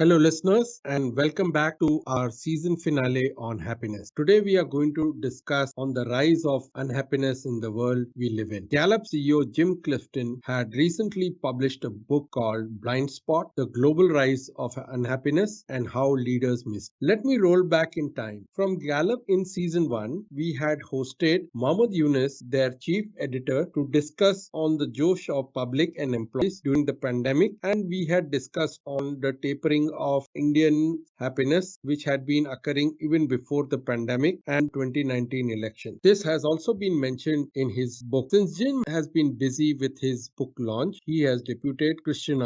Hello, listeners, and welcome back to our season finale on happiness. Today, we are going to discuss on the rise of unhappiness in the world we live in. Gallup CEO Jim Clifton had recently published a book called Blindspot: The Global Rise of Unhappiness and How Leaders Miss It. Let me roll back in time. From Gallup in season 1, we had hosted Mohammad Yunus, their chief editor, to discuss on the josh of public and employees during the pandemic, and we had discussed on the tapering of Indian happiness, which had been occurring even before the pandemic and 2019 election. This has also been mentioned in his book. Since Jim has been busy with his book launch, he has deputed Kristjan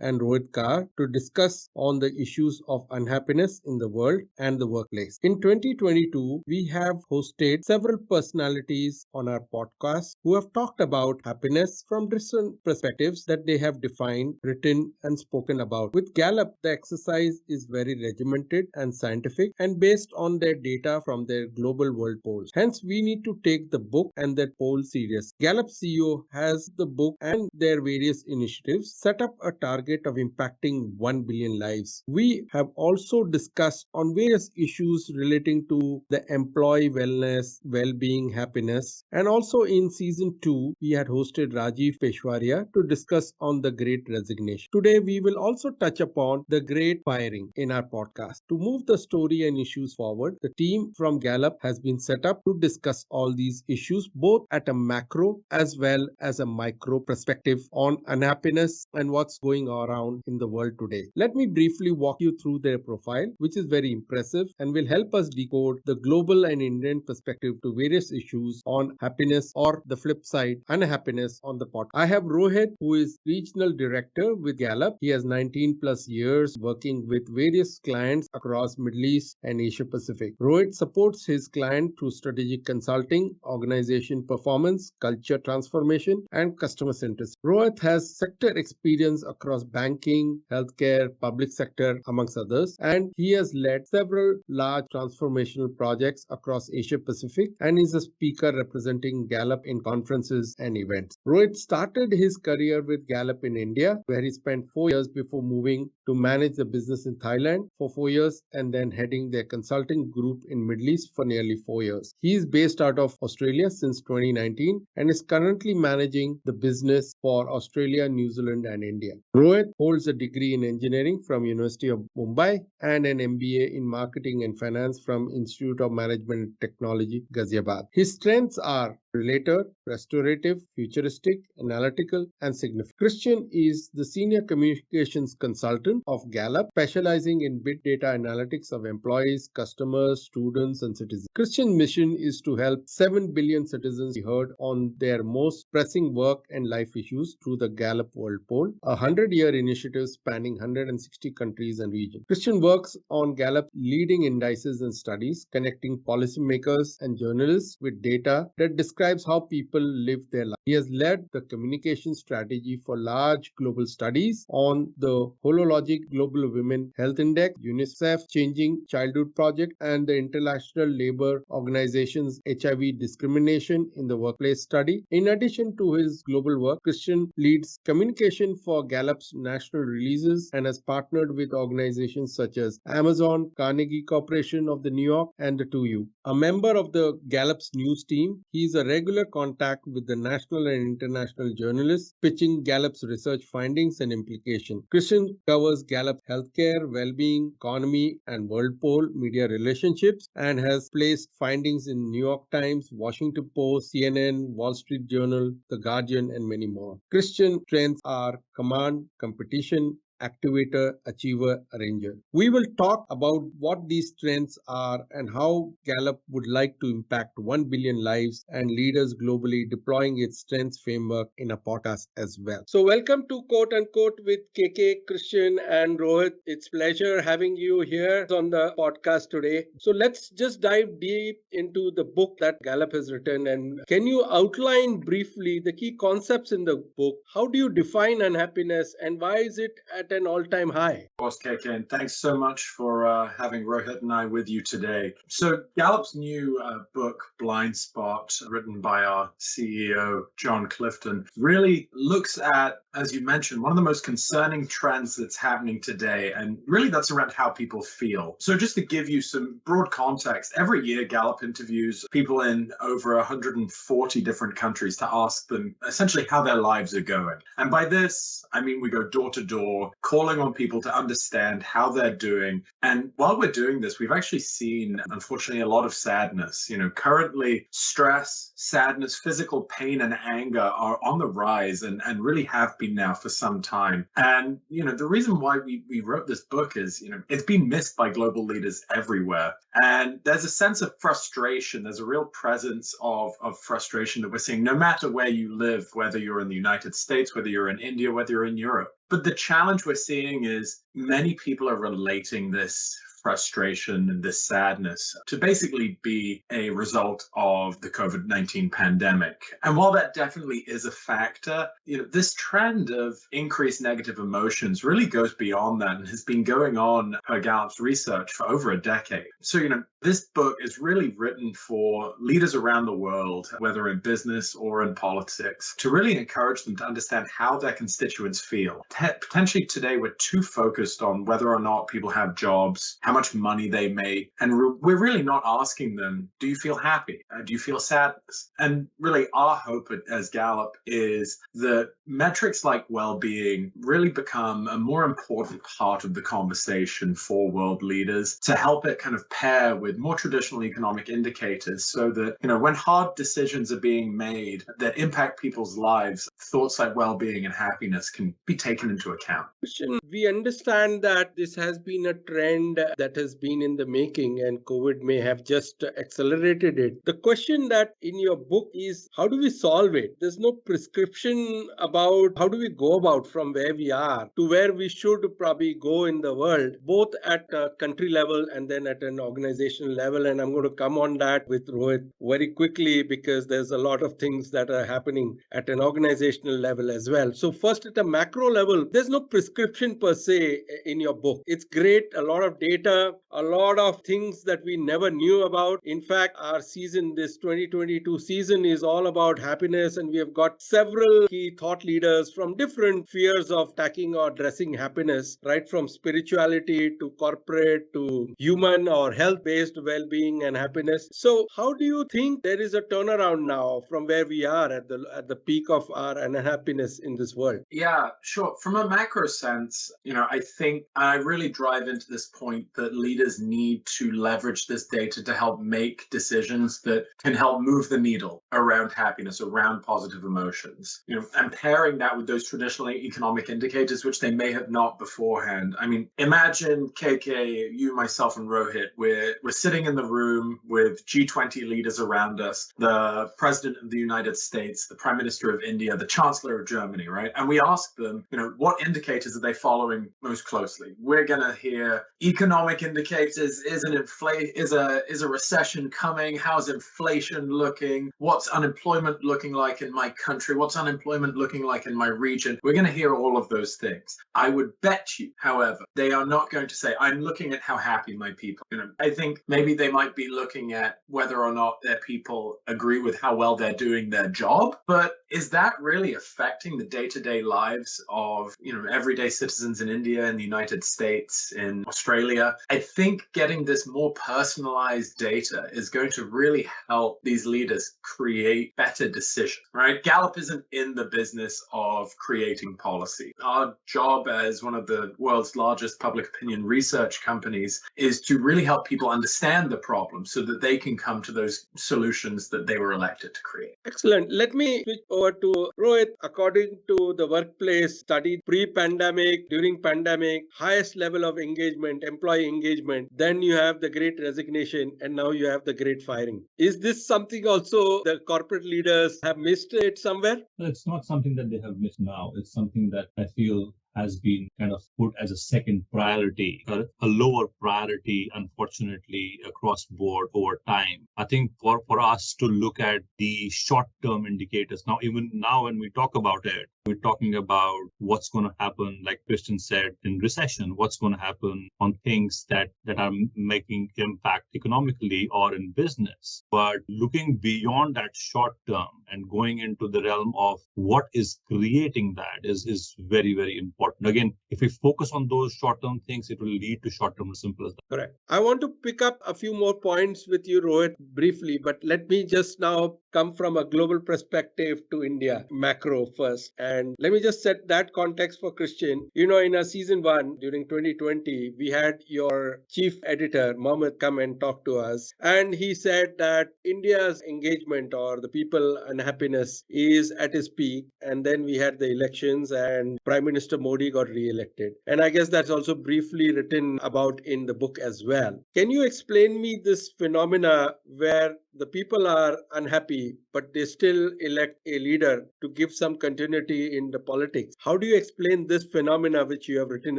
and Rohit to discuss on the issues of unhappiness in the world and the workplace. In 2022, we have hosted several personalities on our podcast who have talked about happiness from different perspectives that they have defined, written, and spoken about. With Gallup, the exercise is very regimented and scientific and based on their data from their global world polls. Hence, we need to take the book and their poll serious. Gallup CEO has the book and their various initiatives set up a target of impacting 1 billion lives. We have also discussed on various issues relating to the employee wellness, well-being, happiness, and also in season 2, we had hosted Rajiv Peshwaria to discuss on the Great Resignation. Today, we will also touch upon the Great Firing in our podcast. To move the story and issues forward, the team from Gallup has been set up to discuss all these issues both at a macro as well as a micro perspective on unhappiness and what's going around in the world today. Let me briefly walk you through their profile, which is very impressive and will help us decode the global and Indian perspective to various issues on happiness or the flip side, unhappiness on the pot. I have Rohit, who is regional director with Gallup. He has 19 plus years working with various clients across Middle East and Asia Pacific. Rohit supports his client through strategic consulting, organization performance, culture transformation, and customer centricity. Rohit has sector experience across banking, healthcare, public sector, amongst others, and he has led several large transformational projects across Asia Pacific and is a speaker representing Gallup in conferences and events. Rohit started his career with Gallup in India, where he spent 4 years before moving to manage the business in Thailand for 4 years and then heading their consulting group in Middle East for nearly 4 years. He is based out of Australia since 2019 and is currently managing the business for Australia, New Zealand, and India. Rohit holds a degree in engineering from University of Mumbai and an MBA in marketing and finance from Institute of Management and Technology, Ghaziabad. His strengths are Relator, Restorative, Futuristic, Analytical, and Significant. Kristjan is the Senior Communications Consultant of Gallup, specializing in big data analytics of employees, customers, students, and citizens. Kristjan's mission is to help 7 billion citizens be heard on their most pressing work and life issues through the Gallup World Poll, a 100-year initiative spanning 160 countries and regions. Kristjan works on Gallup leading indices and studies, connecting policymakers and journalists with data that describes how people live their life. He has led the communication strategy for large global studies on the Holologic Global Women Health Index, UNICEF Changing Childhood Project, and the International Labour Organization's HIV discrimination in the workplace study. In addition to his global work, Kristjan leads communication for Gallup's national releases and has partnered with organizations such as Amazon, Carnegie Corporation of the New York, and the 2U. A member of the Gallup's news team, he is a regular contact with the national and international journalists, pitching Gallup's research findings and implications. Kristjan covers Gallup healthcare, well-being, economy, and world poll media relationships, and has placed findings in New York Times, Washington Post, CNN, Wall Street Journal, The Guardian, and many more. Kristjan's strengths are command, competition, Activator, Achiever, Arranger. We will talk about what these trends are and how Gallup would like to impact 1 billion lives and leaders globally deploying its strengths framework in a podcast as well. So welcome to Quote Unquote with KK, Kristjan, and Rohit. It's pleasure having you here on the podcast today. So let's just dive deep into the book that Gallup has written. And can you outline briefly the key concepts in the book? How do you define unhappiness and why is it at an all-time high? Of course, KK, and thanks so much for having Rohit and I with you today. So Gallup's new book, Blindspot, written by our CEO, John Clifton, really looks at as you mentioned, one of the most concerning trends that's happening today, and really that's around how people feel. So just to give you some broad context, every year Gallup interviews people in over 140 different countries to ask them essentially how their lives are going. And by this, I mean we go door to door, calling on people to understand how they're doing. And while we're doing this, we've actually seen, unfortunately, a lot of sadness. Currently, stress, sadness, physical pain, and anger are on the rise and really have been now for some time. And, the reason why we wrote this book is, it's been missed by global leaders everywhere. And there's a sense of frustration. There's a real presence of frustration that we're seeing no matter where you live, whether you're in the United States, whether you're in India, whether you're in Europe. But the challenge we're seeing is many people are relating this frustration and this sadness to basically be a result of the COVID-19 pandemic. And while that definitely is a factor, this trend of increased negative emotions really goes beyond that and has been going on per Gallup's research for over a decade. So, this book is really written for leaders around the world, whether in business or in politics, to really encourage them to understand how their constituents feel. Potentially today, we're too focused on whether or not people have jobs, how much money they make, and we're really not asking them, do you feel happy? Do you feel sadness? And really our hope as Gallup is that metrics like well-being really become a more important part of the conversation for world leaders to help it kind of pair with more traditional economic indicators so that, when hard decisions are being made that impact people's lives, thoughts like well-being and happiness can be taken into account. Kristjan, we understand that this has been a trend that has been in the making and COVID may have just accelerated it. The question that in your book is, how do we solve it? There's no prescription about how do we go about from where we are to where we should probably go in the world, both at a country level and then at an organizational level. And I'm going to come on that with Rohit very quickly because there's a lot of things that are happening at an organizational level as well. So first, at a macro level, there's no prescription per se in your book. It's great, a lot of data, a lot of things that we never knew about. In fact, our season, this 2022 season, is all about happiness, and we have got several key thought leaders from different spheres of tackling or addressing happiness, right from spirituality to corporate to human or health-based well-being and happiness. So how do you think there is a turnaround now from where we are at the peak of our unhappiness in this world? Yeah, sure. From a macro sense, I think I really drive into this point that leaders need to leverage this data to help make decisions that can help move the needle around happiness, around positive emotions, and pairing that with those traditional economic indicators, which they may have not beforehand. I mean, imagine KK, you, myself, and Rohit, we're sitting in the room with G20 leaders around us, the President of the United States, the Prime Minister of India, the Chancellor of Germany, right? And we ask them, what indicators are they following most closely? We're going to hear economic indicators. Is a recession coming? How's inflation looking? What's unemployment looking like in my country? What's unemployment looking like in my region? We're going to hear all of those things. I would bet you, however, they are not going to say, I'm looking at how happy my people. I think maybe they might be looking at whether or not their people agree with how well they're doing their job. But is that really affecting the day-to-day lives of, everyday citizens in India, in the United States, in Australia? I think getting this more personalized data is going to really help these leaders create better decisions, right? Gallup isn't in the business of creating policy. Our job as one of the world's largest public opinion research companies is to really help people understand the problem so that they can come to those solutions that they were elected to create. Excellent. Let me switch over to Rohit. According to the workplace study, pre-pandemic, during pandemic, highest level of engagement, employee engagement, then you have the great resignation, and now you have the great firing. Is this something also the corporate leaders have missed it somewhere? No, it's not something that they have missed now. It's something that I feel has been kind of put as a second priority, a lower priority, unfortunately, across board over time. I think for us to look at the short-term indicators, even now when we talk about it, We're talking about what's going to happen, like Kristjan said, in recession, what's going to happen on things that are making impact economically or in business. But looking beyond that short term and going into the realm of what is creating that is very, very important. Again, if we focus on those short-term things, it will lead to short-term, as simple as that. Correct. I want to pick up a few more points with you, Rohit, briefly, but let me just now come from a global perspective to India, macro first. And let me just set that context for Kristjan. In our season 1 during 2020, we had your chief editor, Mohammed, come and talk to us. And he said that India's engagement or the people unhappiness is at its peak. And then we had the elections and Prime Minister Modi got re-elected. And I guess that's also briefly written about in the book as well. Can you explain me this phenomena where the people are unhappy, but they still elect a leader to give some continuity in the politics? How do you explain this phenomena which you have written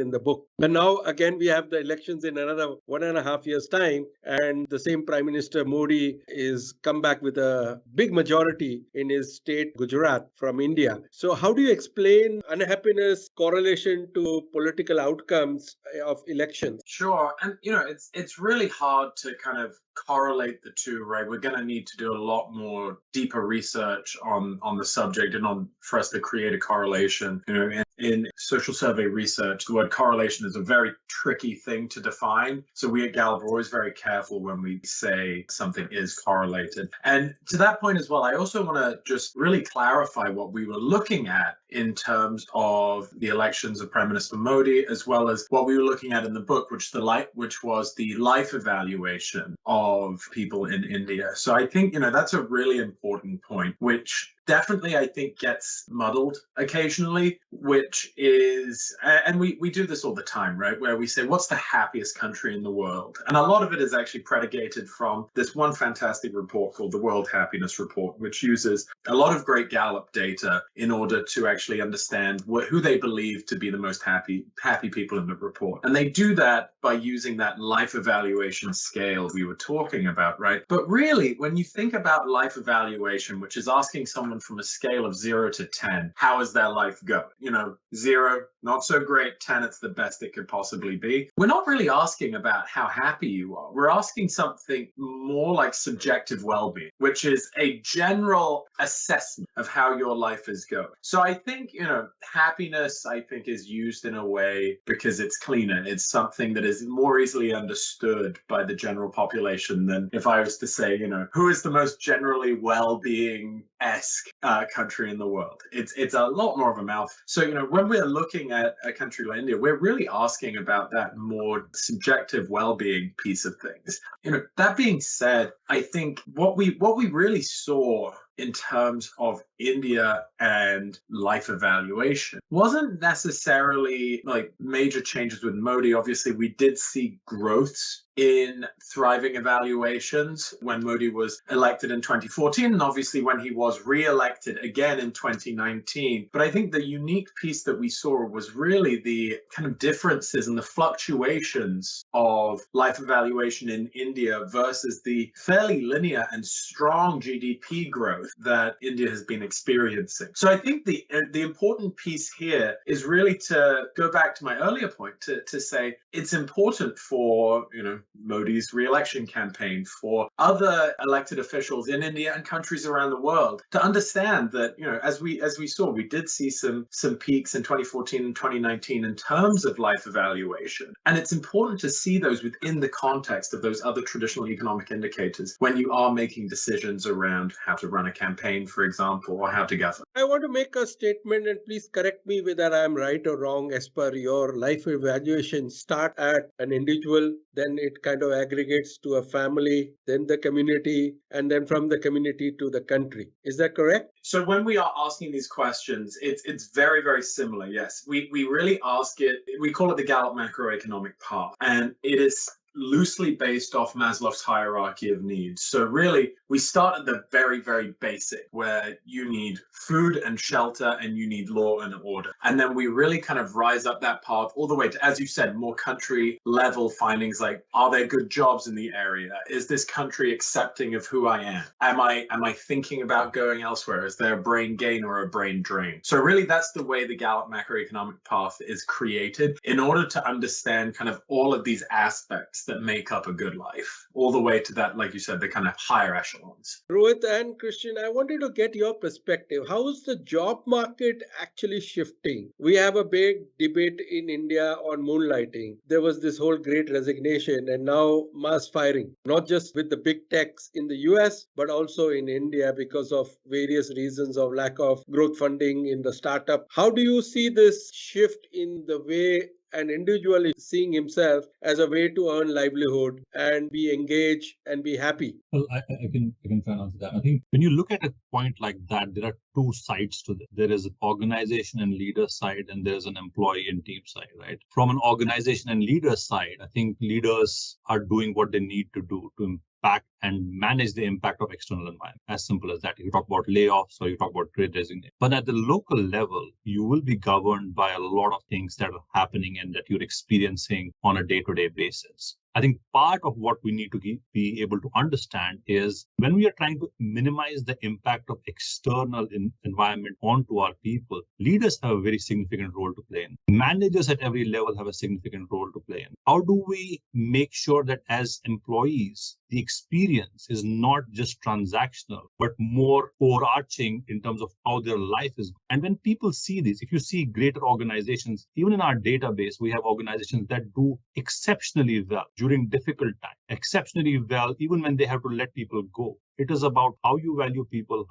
in the book? And now again, we have the elections in another 1.5 years' time, and the same Prime Minister Modi is come back with a big majority in his state, Gujarat, from India. So how do you explain unhappiness correlation to political outcomes of elections? Sure. And it's really hard to kind of correlate the two, right? We're going to need to do a lot more deeper research on the subject and for us to create a correlation. In social survey research, the word correlation is a very tricky thing to define. So we at Gallup are always very careful when we say something is correlated. And to that point as well, I also want to just really clarify what we were looking at in terms of the elections of Prime Minister Modi, as well as what we were looking at in the book, which was the life evaluation of people in India. So I think, that's a really important point, which definitely, I think, gets muddled occasionally, which is, and we do this all the time, right? Where we say, what's the happiest country in the world? And a lot of it is actually predicated from this one fantastic report called the World Happiness Report, which uses a lot of great Gallup data in order to actually understand who they believe to be the most happy people in the report. And they do that by using that life evaluation scale we were talking about, right? But really, when you think about life evaluation, which is asking someone from a scale of 0 to 10, how is their life going? 0, not so great, 10, it's the best it could possibly be. We're not really asking about how happy you are. We're asking something more like subjective well-being, which is a general assessment of how your life is going. So I think, happiness, I think, is used in a way because it's cleaner. It's something that is more easily understood by the general population than if I was to say, who is the most generally well-being-esque country in the world. It's a lot more of a mouth. So, when we're looking at a country like India, we're really asking about that more subjective well-being piece of things. That being said, I think what we really saw in terms of India and life evaluation wasn't necessarily like major changes with Modi. Obviously, we did see growths in thriving evaluations when Modi was elected in 2014, and obviously when he was re-elected again in 2019. But I think the unique piece that we saw was really the kind of differences and the fluctuations of life evaluation in India versus the fairly linear and strong GDP growth that India has been experiencing. So I think the important piece here is really to go back to my earlier point to say it's important for, Modi's re-election campaign, for other elected officials in India and countries around the world to understand that, as we saw, we did see some peaks in 2014 and 2019 in terms of life evaluation. And it's important to see those within the context of those other traditional economic indicators when you are making decisions around how to run a campaign, for example, or how to govern. I want to make a statement, and please correct me whether I am right or wrong. As per your life evaluation, start at an individual, then it kind of aggregates to a family, then the community, and then from the community to the country. Is that correct? So when we are asking these questions, it's very, very similar. Yes, we really ask it. We call it the Gallup macroeconomic path, and it is loosely based off Maslow's hierarchy of needs. So really, we start at the very, very basic, where you need food and shelter and you need law and order. And then we really kind of rise up that path all the way to, as you said, more country level findings like, are there good jobs in the area? Is this country accepting of who I am? Am I thinking about going elsewhere? Is there a brain gain or a brain drain? So really, that's the way the Gallup macroeconomic path is created in order to understand kind of all of these aspects that make up a good life, all the way to that, like you said, the kind of higher echelons. Rohit and Kristjan, I wanted to get your perspective. How is the job market actually shifting? We have a big debate in India on moonlighting. There was this whole great resignation and now mass firing, not just with the big techs in the US, but also in India because of various reasons of lack of growth funding in the startup. How do you see this shift in the way an individual is seeing himself as a way to earn livelihood and be engaged and be happy? Well, I can try and answer that. I think when you look at a point like that, there are two sides to it. There is an organization and leader side, and there's an employee and team side, right? From an organization and leader side, I think leaders are doing what they need to do to impact and manage the impact of external environment. As simple as that. You talk about layoffs or you talk about great resignation. But at the local level, you will be governed by a lot of things that are happening and that you're experiencing on a day-to-day basis. I think part of what we need to be able to understand is when we are trying to minimize the impact of external environment onto our people, leaders have a very significant role to play in. Managers at every level have a significant role to play in. How do we make sure that as employees, the experience is not just transactional, but more overarching in terms of how their life is? And when people see this, if you see greater organizations, even in our database, we have organizations that do exceptionally well during difficult times, exceptionally well, even when they have to let people go. It is about how you value people,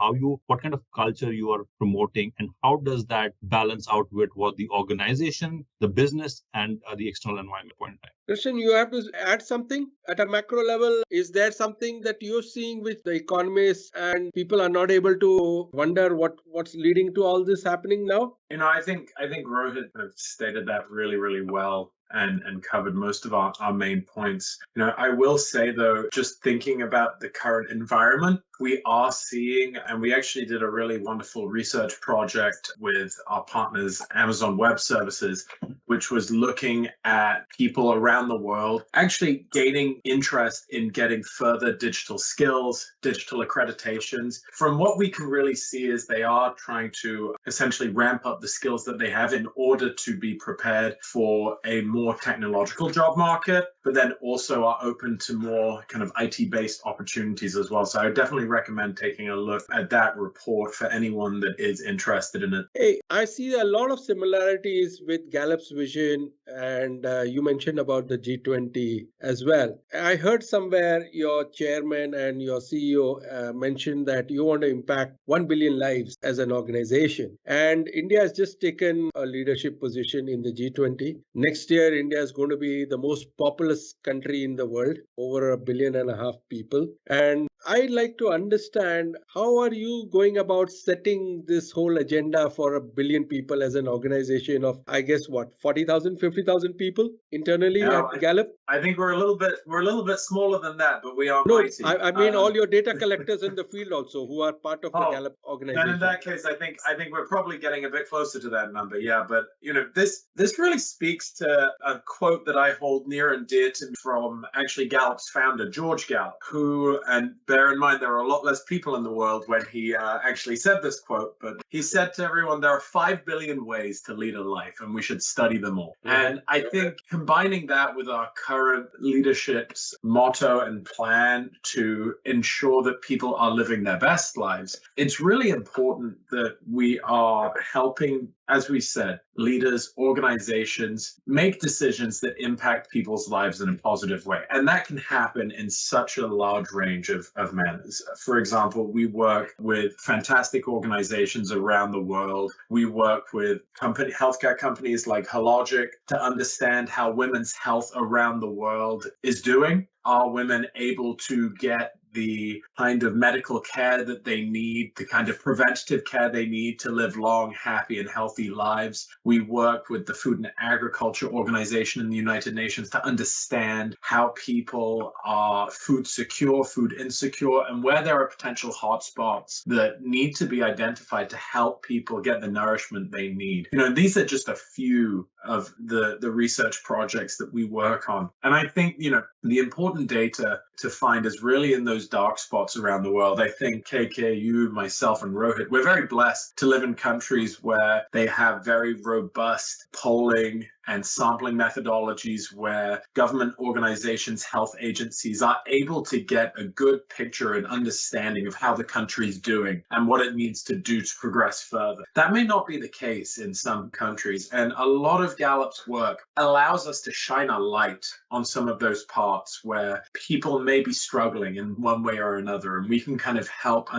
what kind of culture you are promoting, and how does that balance out with what the organization, the business, and the external environment point in time. Kristjan, you have to add something at a macro level. Is there something that you're seeing which the economists and people are not able to wonder what's leading to all this happening now? I think Rohit kind of stated that really, really well and covered most of our main points. I will say though, just thinking about the current environment, we are seeing, and we actually did a really wonderful research project with our partners, Amazon Web Services, which was looking at people around the world actually gaining interest in getting further digital skills, digital accreditations. From what we can really see is they are trying to essentially ramp up the skills that they have in order to be prepared for a more technological job market, but then also are open to more kind of IT-based opportunities as well. So I would definitely recommend taking a look at that report for anyone that is interested in it. Hey, I see a lot of similarities with Gallup's vision, and you mentioned about the G20 as well. I heard somewhere your chairman and your CEO mentioned that you want to impact 1 billion lives as an organization. And India has just taken a leadership position in the G20. Next year, India is going to be the most populous country in the world, over 1.5 billion people. And I'd like to understand, how are you going about setting this whole agenda for 1 billion people as an organization of, I guess, 40,000, 50,000 people internally at Gallup? I think we're a little bit smaller than that, but we are mighty. I mean all your data collectors in the field also who are part of the Gallup organization. Then in that case, I think we're probably getting a bit closer to that number. Yeah, but this really speaks to a quote that I hold near and dear to me from actually Gallup's founder, George Gallup, who, and bear in mind there are a lot less people in the world when he actually said this quote, but he said to everyone, there are 5 billion ways to lead a life and we should study them all. And I think combining that with our current leadership's motto and plan to ensure that people are living their best lives, it's really important that we are helping, as we said, leaders, organizations make decisions that impact people's lives in a positive way. And that can happen in such a large range of manners. For example, we work with fantastic organizations around the world. We work with healthcare companies like Hologic to understand how women's health around the world is doing. Are women able to get the kind of medical care that they need, the kind of preventative care they need to live long, happy, and healthy lives. We work with the Food and Agriculture Organization in the United Nations to understand how people are food secure, food insecure, and where there are potential hotspots that need to be identified to help people get the nourishment they need. These are just a few of the research projects that we work on. And I think, the important data to find is really in those dark spots around the world. I think KK, you, myself, and Rohit, we're very blessed to live in countries where they have very robust polling and sampling methodologies, where government organizations, health agencies are able to get a good picture and understanding of how the country's doing and what it needs to do to progress further. That may not be the case in some countries, and a lot of Gallup's work allows us to shine a light on some of those parts where people may be struggling in one way or another, and we can kind of help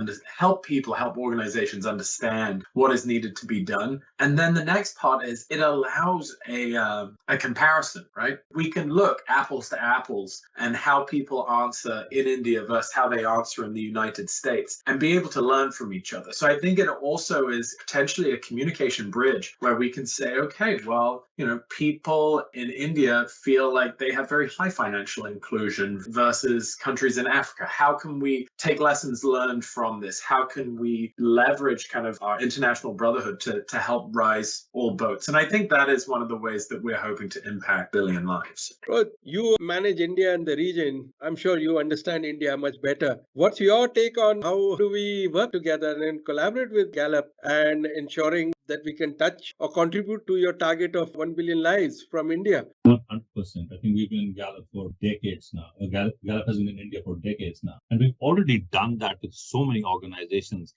organizations understand what is needed to be done. And then the next part is it allows a comparison, right? We can look apples to apples and how people answer in India versus how they answer in the United States, and be able to learn from each other. So I think it also is potentially a communication bridge where we can say, okay, well, people in India feel like they have very high financial inclusion versus countries in Africa. How can we take lessons learned from this? How can we leverage kind of our international brotherhood to help rise all boats? And I think that is one of the ways that we're hoping to impact billion lives. Rohit, you manage India and the region. I'm sure you understand India much better. What's your take on how do we work together and collaborate with Gallup and ensuring that we can touch or contribute to your target of 1 billion lives from India? 100%. I think we've been in Gallup for decades now. Gallup has been in India for decades now. And we've already done that with so many organizations.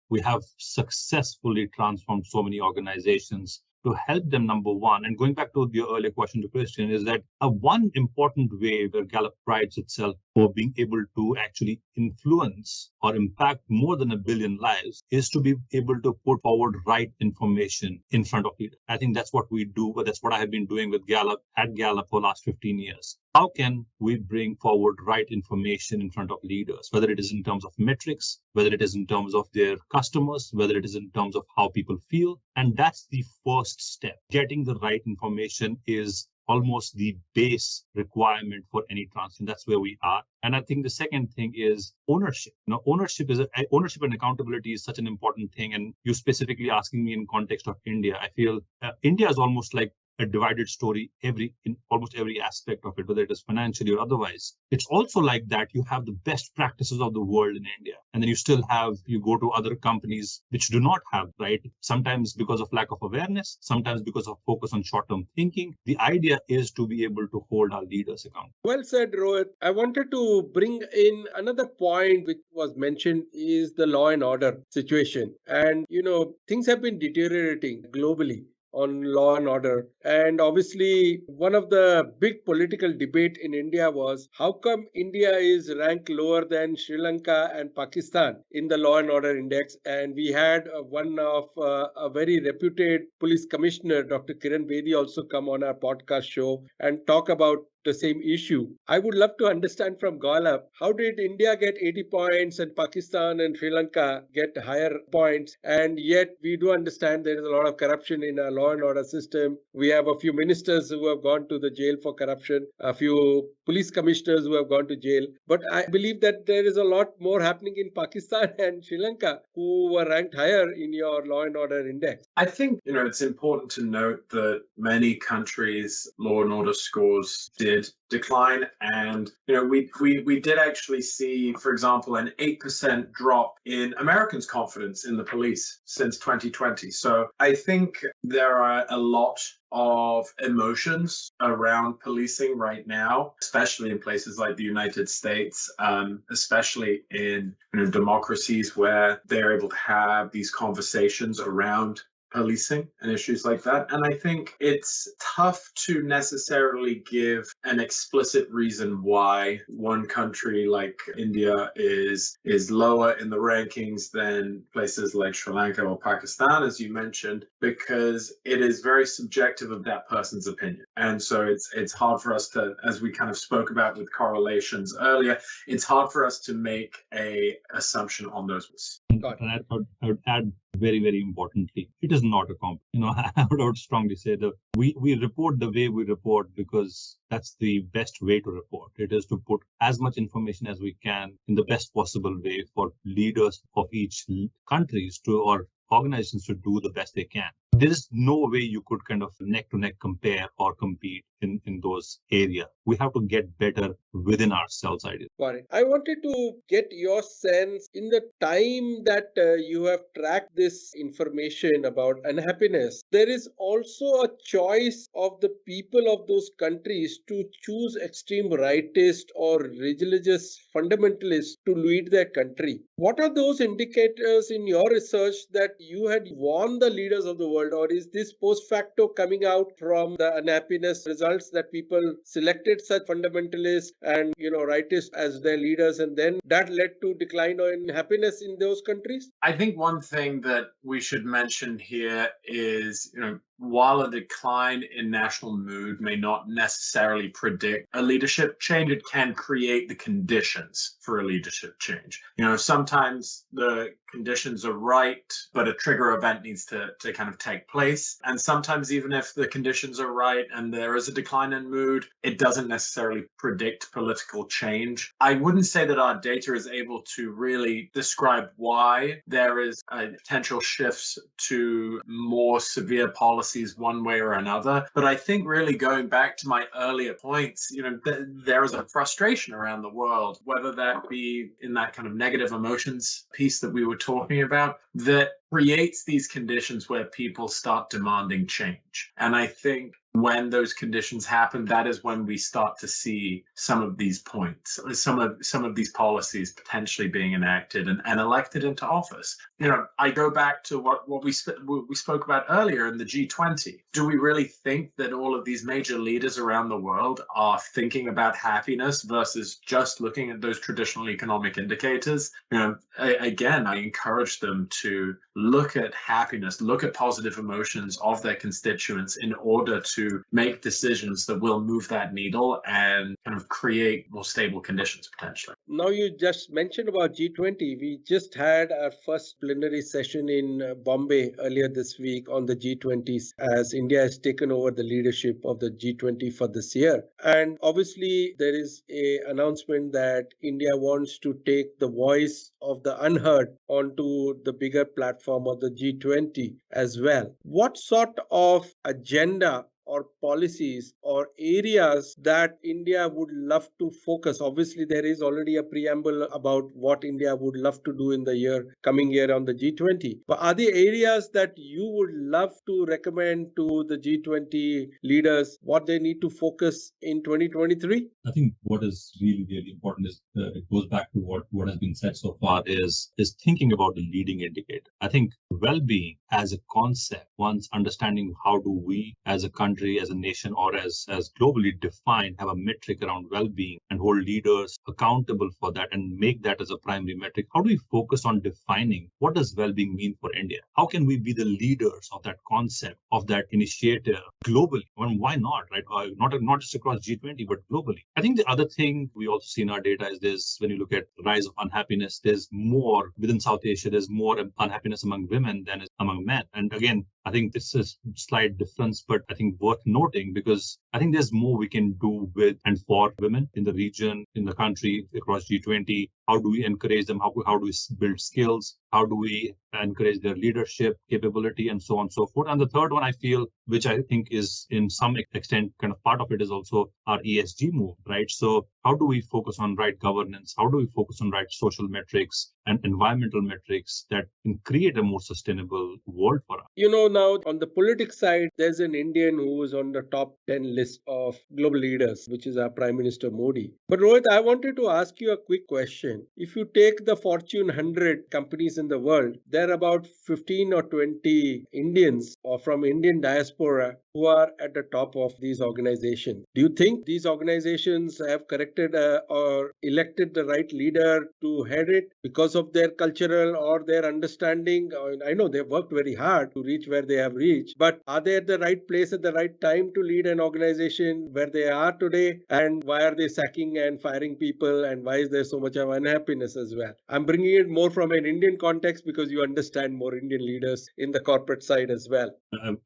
We have successfully transformed so many organizations to help them, number one. And going back to your earlier question to Kristjan, is that one important way where Gallup prides itself for being able to actually influence or impact more than 1 billion lives is to be able to put forward right information in front of leaders. I think that's what we do, but that's what I have been doing with Gallup at Gallup for the last 15 years. How can we bring forward right information in front of leaders, whether it is in terms of metrics, whether it is in terms of their customers, whether it is in terms of how people feel? And that's the first step. Getting the right information is almost the base requirement for any transformation. That's where we are. And I think the second thing is ownership. Ownership and accountability is such an important thing. And you specifically asking me in context of India, I feel India is almost like a divided story in almost every aspect of it, whether it is financially or otherwise. It's also like that you have the best practices of the world in India. And then you go to other companies which do not have, right? Sometimes because of lack of awareness, sometimes because of focus on short-term thinking. The idea is to be able to hold our leaders accountable. Well said, Rohit. I wanted to bring in another point which was mentioned is the law and order situation. And, things have been deteriorating globally on law and order. And obviously, one of the big political debate in India was how come India is ranked lower than Sri Lanka and Pakistan in the law and order index. And we had one of a very reputed police commissioner, Dr. Kiran Bedi, also come on our podcast show and talk about the same issue. I would love to understand from Gallup, how did India get 80 points and Pakistan and Sri Lanka get higher points? And yet we do understand there is a lot of corruption in our law and order system. We have a few ministers who have gone to the jail for corruption, a few police commissioners who have gone to jail. But I believe that there is a lot more happening in Pakistan and Sri Lanka who were ranked higher in your law and order index. I think, it's important to note that many countries' law and order scores did decline. And, we did actually see, for example, an 8% drop in Americans' confidence in the police since 2020. So I think there are a lot of emotions around policing right now, especially in places like the United States, especially in democracies where they're able to have these conversations around policing and issues like that. And I think it's tough to necessarily give an explicit reason why one country like India is lower in the rankings than places like Sri Lanka or Pakistan, as you mentioned, because it is very subjective of that person's opinion. And so it's hard for us to, as we kind of spoke about with correlations earlier, it's hard for us to make a assumption on those. And I would add very, very importantly, it is not a comp. I would strongly say that we report the way we report because that's the best way to report. It is to put as much information as we can in the best possible way for leaders of each countries or organizations to do the best they can. There is no way you could kind of neck to neck compare or compete in those areas. We have to get better within ourselves, I guess. Got it. I wanted to get your sense in the time that you have tracked this information about unhappiness. There is also a choice of the people of those countries to choose extreme rightist or religious fundamentalists to lead their country. What are those indicators in your research that you had warned the leaders of the world, or is this post facto coming out from the unhappiness results that people selected such fundamentalists and rightists as their leaders, and then that led to decline in happiness in those countries? I think one thing that we should mention here is, while a decline in national mood may not necessarily predict a leadership change, it can create the conditions for a leadership change. Sometimes the conditions are right, but a trigger event needs to kind of take place. And sometimes even if the conditions are right and there is a decline in mood, it doesn't necessarily predict political change. I wouldn't say that our data is able to really describe why there is potential shifts to more severe policies one way or another. But I think really going back to my earlier points, there is a frustration around the world, whether that be in that kind of negative emotions piece that we were talking about, that creates these conditions where people start demanding change. And I think when those conditions happen, that is when we start to see some of these points, some of these policies potentially being enacted and elected into office. I go back to what we spoke about earlier in the G20. Do we really think that all of these major leaders around the world are thinking about happiness versus just looking at those traditional economic indicators? Again, I encourage them to look at happiness, look at positive emotions of their constituents in order to make decisions that will move that needle and kind of create more stable conditions potentially. Now, you just mentioned about G20. We just had our first plenary session in Bombay earlier this week on the G20s, as India has taken over the leadership of the G20 for this year. And obviously, there is an announcement that India wants to take the voice of the unheard onto the bigger platform of the G20 as well. What sort of agenda or policies or areas that India would love to focus? Obviously, there is already a preamble about what India would love to do in the coming year on the G20. But are there areas that you would love to recommend to the G20 leaders what they need to focus in 2023? I think what is really, really important is it goes back to what has been said so far is thinking about the leading indicator. I think well-being as a concept, once understanding how do we as a country, as a nation, or as globally defined, have a metric around well-being and hold leaders accountable for that and make that as a primary metric. How do we focus on defining what does well-being mean for India? How can we be the leaders of that concept, of that initiative globally? And why not, right? Not just across G20, but globally. I think the other thing we also see in our data is when you look at the rise of unhappiness, there's more within South Asia, there's more unhappiness among women than is among men. And again, I think this is a slight difference, but I think worth noting because I think there's more we can do with and for women in the region, in the country, across G20. How do we encourage them? How do we build skills? How do we encourage their leadership capability and so on and so forth? And the third one I feel, which I think is in some extent kind of part of it, is also our ESG move, right? So how do we focus on right governance? How do we focus on right social metrics and environmental metrics that can create a more sustainable world for us? Now on the politics side, there's an Indian who is on the top 10 list of global leaders, which is our Prime Minister Modi. But Rohit, I wanted to ask you a quick question. If you take the Fortune 100 companies in the world, there are about 15 or 20 Indians or from Indian diaspora who are at the top of these organizations. Do you think these organizations have corrected or elected the right leader to head it because of their cultural or their understanding? I know they've worked very hard to reach where they have reached, but are they at the right place at the right time to lead an organization where they are today? And why are they sacking and firing people? And why is there so much of unhappiness as well? I'm bringing it more from an Indian context because you understand more Indian leaders in the corporate side as well.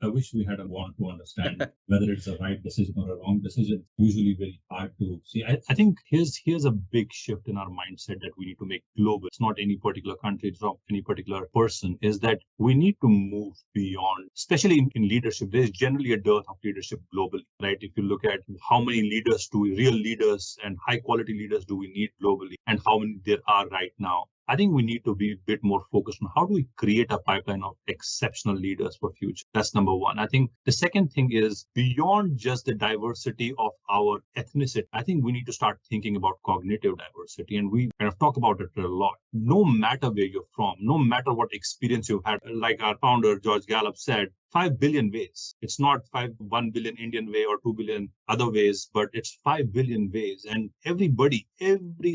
I wish we had a want to understand whether it's a right decision or a wrong decision. Usually very hard to see. I think here's a big shift in our mindset that we need to make global. It's not any particular country, it's not any particular person, is that we need to move beyond, especially in leadership. There's generally a dearth of leadership globally, right? If you look at how many real leaders and high quality leaders do we need globally and how many there are right now, I think we need to be a bit more focused on how do we create a pipeline of exceptional leaders for future. That's number one. I think the second thing is beyond just the diversity of our ethnicity, I think we need to start thinking about cognitive diversity. And we kind of talk about it a lot. No matter where you're from, no matter what experience you've had, like our founder, George Gallup said, 5 billion ways. It's not 1 billion Indian way or 2 billion other ways, but it's 5 billion ways. And every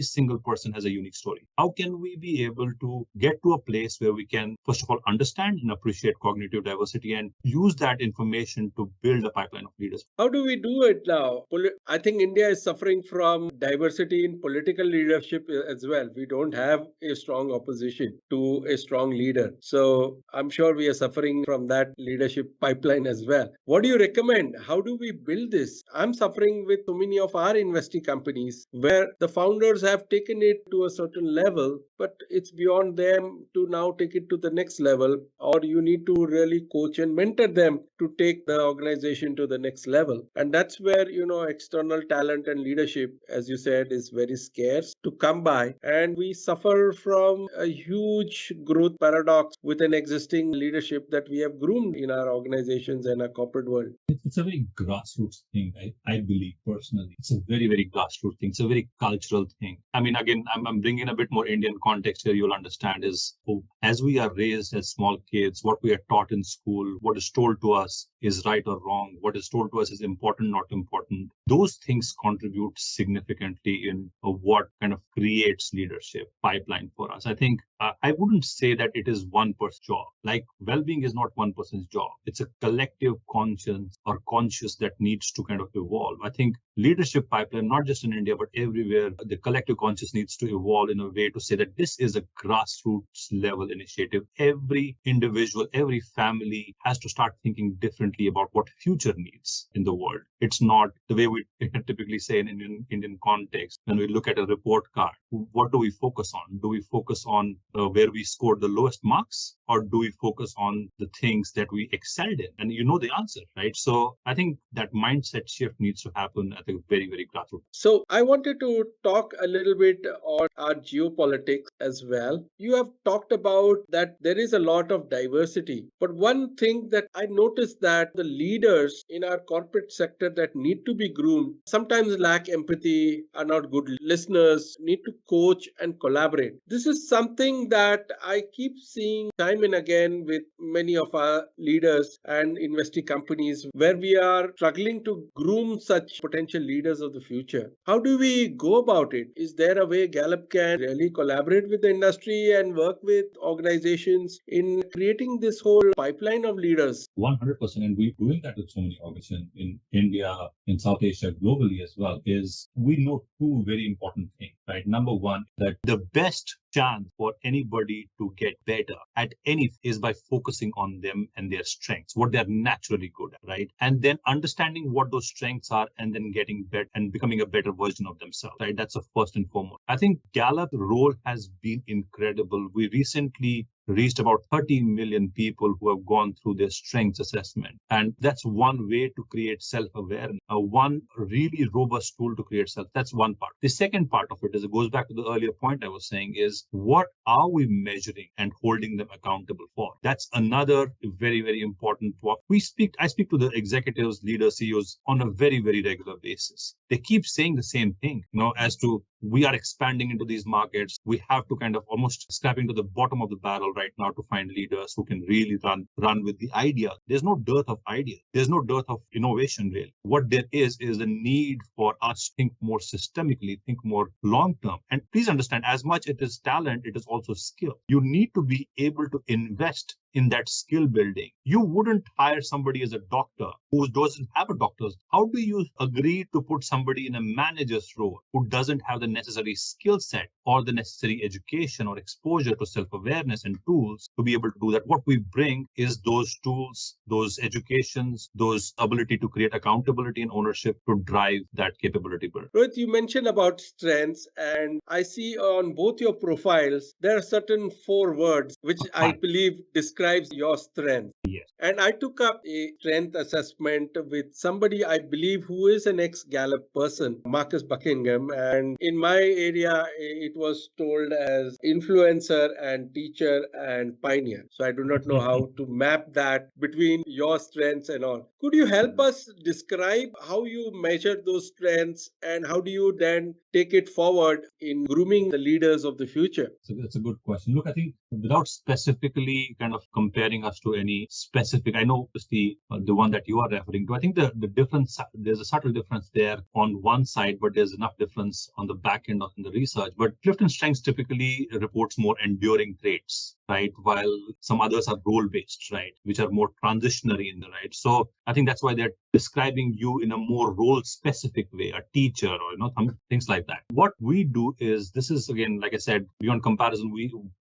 single person has a unique story. How can we be able to get to a place where we can, first of all, understand and appreciate cognitive diversity and use that information to build a pipeline of leaders? How do we do it now? I think India is suffering from diversity in political leadership as well. We don't have a strong opposition to a strong leader. So I'm sure we are suffering from that leadership pipeline as well. What do you recommend? How do we build this? I'm suffering with so many of our investing companies where the founders have taken it to a certain level, but it's beyond them to now take it to the next level, or you need to really coach and mentor them to take the organization to the next level. And that's where, external talent and leadership, as you said, is very scarce to come by. And we suffer from a huge growth paradox with an existing leadership that we have groomed in our organizations and our corporate world. It's a very grassroots thing, I believe personally. It's a very, very grassroots thing. It's a very cultural thing. I mean, again, I'm bringing a bit more Indian context here. You'll understand is as we are raised as small kids, what we are taught in school, what is told to us is right or wrong, what is told to us is important, not important. Those things contribute significantly in what kind of creates leadership pipeline for us. I think I wouldn't say that it is one person's job. Like well-being is not one person's job. It's a collective conscience or conscious that needs to kind of evolve. I think leadership pipeline, not just in India, but everywhere, the collective conscious needs to evolve in a way to say that this is a grassroots level initiative. Every individual, every family has to start thinking differently about what future needs in the world. It's not the way we typically say in Indian context. When we look at a report card, what do we focus on? Do we focus on where we scored the lowest marks, or do we focus on the things that we excelled in? And you know the answer, right? So I think that mindset shift needs to happen at a very, very grassroots. So I wanted to talk a little bit on our geopolitics as well. You have talked about that there is a lot of diversity, but one thing that I noticed that the leaders in our corporate sector that need to be groomed sometimes lack empathy, are not good listeners, need to coach and collaborate. This is something that I keep seeing time and again with many of our leaders and investing companies where we are struggling to groom such potential leaders of the future. How do we go about it? Is there a way Gallup can really collaborate with the industry and work with organizations in creating this whole pipeline of leaders? 100%. And we're doing that with so many organizations in India, in South Asia, globally as well, is we know two very important things, right? Number one, that the best chance for anybody to get better at anything is by focusing on them and their strengths, what they're naturally good at, right? And then understanding what those strengths are and then getting better and becoming a better version of themselves, right? That's the first and foremost. I think Gallup's role has been incredible. We recently reached about 30 million people who have gone through their strengths assessment. And that's one way to create self-awareness, one really robust tool to create self. That's one part. The second part of it is, it goes back to the earlier point I was saying, is what are we measuring and holding them accountable for? That's another very, very important part. I speak to the executives, leaders, CEOs on a very, very regular basis. They keep saying the same thing, as to we are expanding into these markets. We have to kind of almost scraping to the bottom of the barrel right now to find leaders who can really run with the idea. There's no dearth of ideas. There's no dearth of innovation, really. What there is a need for us to think more systemically, think more long term. And please understand, as much it is talent, it is also skill. You need to be able to invest in that skill building. You wouldn't hire somebody as a doctor who doesn't have a doctor's. How do you agree to put somebody in a manager's role who doesn't have the necessary skill set or the necessary education or exposure to self-awareness and tools to be able to do that? What we bring is those tools, those educations, those ability to create accountability and ownership to drive that capability build. Rohit, you mentioned about strengths, and I see on both your profiles, there are certain 4 words which I believe describes your strength. Yes. And I took up a strength assessment with somebody I believe who is an ex-Gallup person, Marcus Buckingham. And in my area, it was told as influencer and teacher and pioneer. So I do not know how to map that between your strengths and all. Could you help us describe how you measure those strengths and how do you then take it forward in grooming the leaders of the future? So that's a good question. Look, I think without specifically kind of comparing us to any specific, I know it's the one that you are referring to. I think the difference, there's a subtle difference there on one side, but there's enough difference on the back end of the research. But Clifton Strengths typically reports more enduring traits, right? While some others are role-based, right? Which are more transitionary in the right. So I think that's why they're describing you in a more role-specific way, a teacher or things like that. What we do is, this is again, like I said, beyond comparison,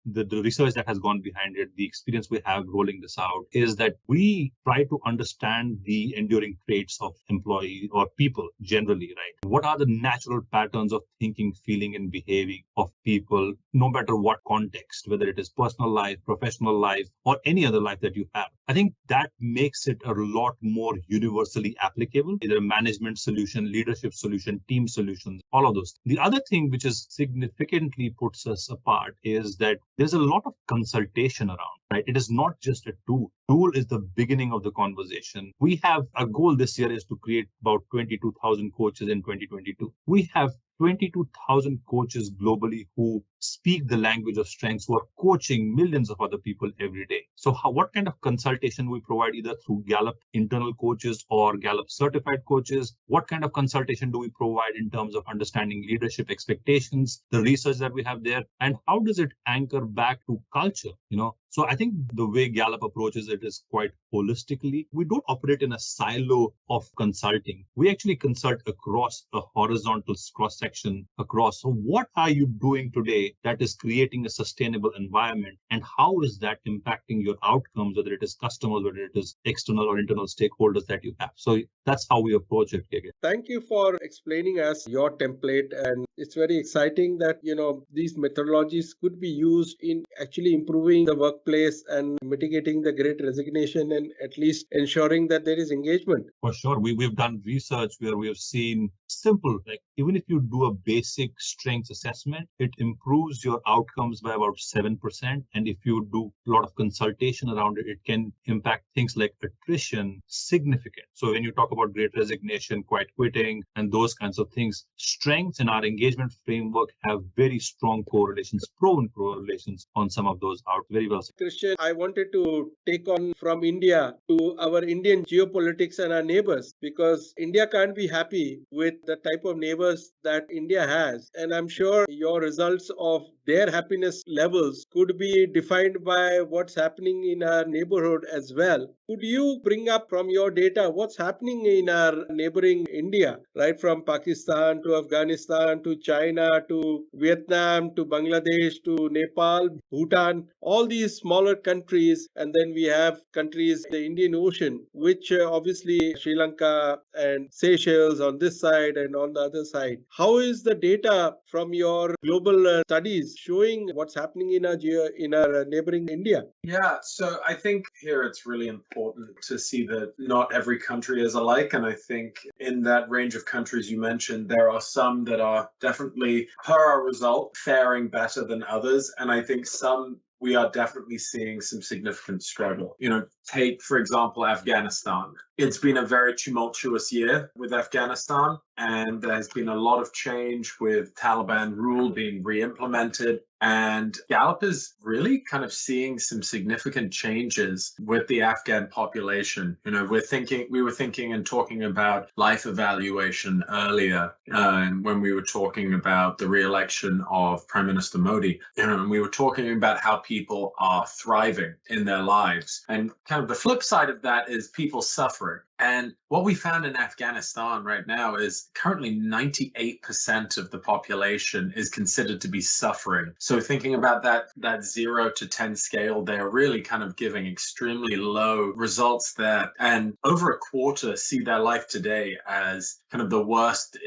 the research that has gone behind it, the experience we have rolling this out, is that we try to understand the enduring traits of employee or people generally, right? What are the natural patterns of thinking, feeling, and behaving of people, no matter what context, whether it is personal life, professional life, or any other life that you have. I think that makes it a lot more universally applicable, either a management solution, leadership solution, team solutions, all of those. The other thing which is significantly puts us apart is that there's a lot of consultation around, right? It is not just a tool. Tool is the beginning of the conversation. We have a goal this year is to create about 22,000 coaches in 2022. We have 22,000 coaches globally who speak the language of strengths, who are coaching millions of other people every day. So what kind of consultation we provide, either through Gallup internal coaches or Gallup certified coaches? What kind of consultation do we provide in terms of understanding leadership expectations, the research that we have there, and how does it anchor back to culture? So I think the way Gallup approaches it is quite holistically. We don't operate in a silo of consulting. We actually consult across a horizontal cross-section across. So what are you doing today that is creating a sustainable environment? And how is that impacting your outcomes, whether it is customers, whether it is external or internal stakeholders that you have? So that's how we approach it, KK. Thank you for explaining us your template. And it's very exciting that, these methodologies could be used in actually improving the workplace and mitigating the great resignation and at least ensuring that there is engagement. For sure. We've done research where we have seen simple, like even if you do a basic strengths assessment, it improves your outcomes by about 7%. And if you do a lot of consultation around it, it can impact things like attrition significant. So when you talk about great resignation, quiet quitting, and those kinds of things, strengths in our engagement framework have very strong correlations, proven correlations on some of those out. Very well said. Kristjan, I wanted to take on from India to our Indian geopolitics and our neighbors, because India can't be happy with the type of neighbors that India has. And I'm sure your results of their happiness levels could be defined by what's happening in our neighborhood as well. Could you bring up from your data what's happening in our neighboring India, right from Pakistan to Afghanistan to China to Vietnam to Bangladesh to Nepal, Bhutan, all these smaller countries, and then we have countries in the Indian Ocean, which obviously Sri Lanka and Seychelles on this side and on the other side. How is the data from your global studies showing what's happening in our neighboring India? Yeah, so I think here it's really important to see that not every country is alike. And I think in that range of countries you mentioned, there are some that are definitely, per our result, faring better than others. And I think some we are definitely seeing some significant struggle. Take, for example, Afghanistan. It's been a very tumultuous year with Afghanistan, and there's been a lot of change with Taliban rule being re-implemented. And Gallup is really kind of seeing some significant changes with the Afghan population. We were thinking and talking about life evaluation earlier when we were talking about the re-election of Prime Minister Modi. And we were talking about how people are thriving in their lives. And kind of the flip side of that is people suffering. And what we found in Afghanistan right now is currently 98% of the population is considered to be suffering. So thinking about that 0 to 10 scale, they're really kind of giving extremely low results there. And over a quarter see their life today as kind of the worst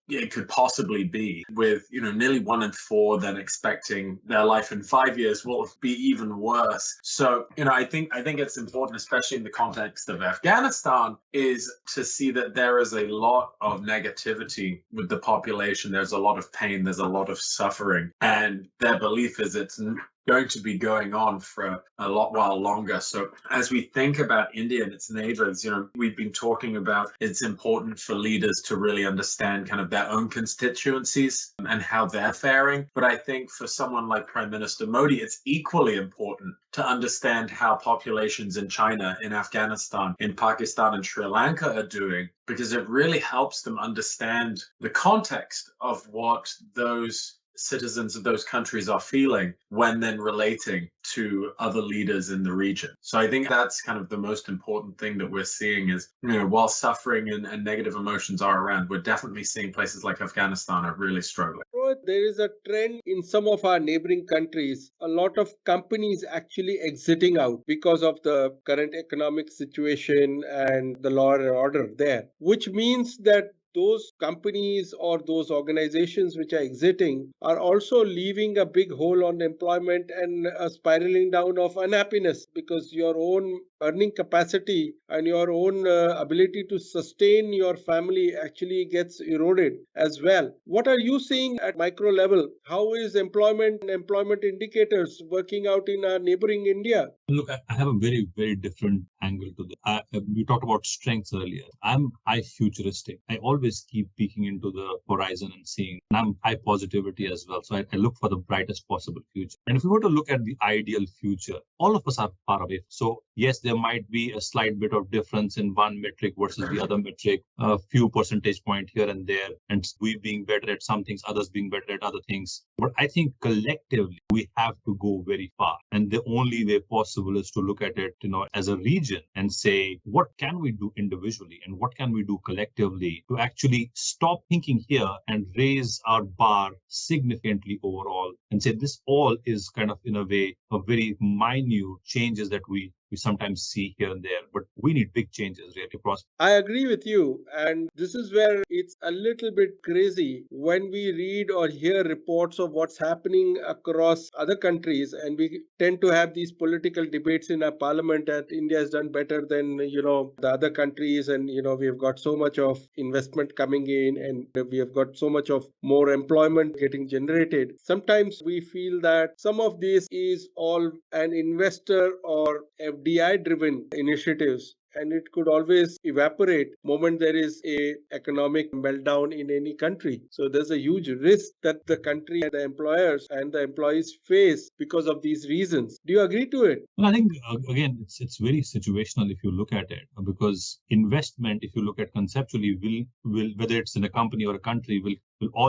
it could possibly be, with nearly 1 in 4 then expecting their life in 5 years will be even worse. So I think it's important, especially in the context of Afghanistan, is to see that there is a lot of negativity with the population. There's a lot of pain, there's a lot of suffering, and their belief is it's going to be going on for a lot while longer. So as we think about India and its neighbors, we've been talking about it's important for leaders to really understand kind of their own constituencies and how they're faring. But I think for someone like Prime Minister Modi, it's equally important to understand how populations in China, in Afghanistan, in Pakistan, and Sri Lanka are doing, because it really helps them understand the context of what those citizens of those countries are feeling when then relating to other leaders in the region. So I think that's kind of the most important thing that we're seeing is, while suffering and negative emotions are around, we're definitely seeing places like Afghanistan are really struggling. There is a trend in some of our neighboring countries, a lot of companies actually exiting out because of the current economic situation and the law and order there, which means that those companies or those organizations which are exiting are also leaving a big hole on employment and a spiraling down of unhappiness, because your own earning capacity and your own ability to sustain your family actually gets eroded as well. What are you seeing at micro level? How is employment and employment indicators working out in our neighboring India? Look, I have a very, very different angle to this. We talked about strengths earlier. I'm futuristic. I always keep peeking into the horizon and seeing, and I'm high positivity as well. So I look for the brightest possible future. And if we were to look at the ideal future, all of us are far away. So yes, there might be a slight bit of difference in one metric versus the other metric, a few percentage point here and there, and we being better at some things, others being better at other things. But I think collectively, we have to go very far. And the only way possible is to look at it, as a region and say, what can we do individually and what can we do collectively to actually stop thinking here and raise our bar significantly overall and say this all is kind of, in a way, a very minute changes that we sometimes see here and there, but we need big changes really across. I agree with you. And this is where it's a little bit crazy when we read or hear reports of what's happening across other countries. And we tend to have these political debates in our parliament that India has done better than, the other countries. And, we have got so much of investment coming in and we have got so much of more employment getting generated. Sometimes we feel that some of this is all an investor or FDI driven initiatives, and it could always evaporate moment there is a economic meltdown in any country. So there's a huge risk that the country and the employers and the employees face because of these reasons. Do you agree to it? Well, I think again it's very situational if you look at it, because investment, if you look at conceptually, will whether it's in a company or a country, will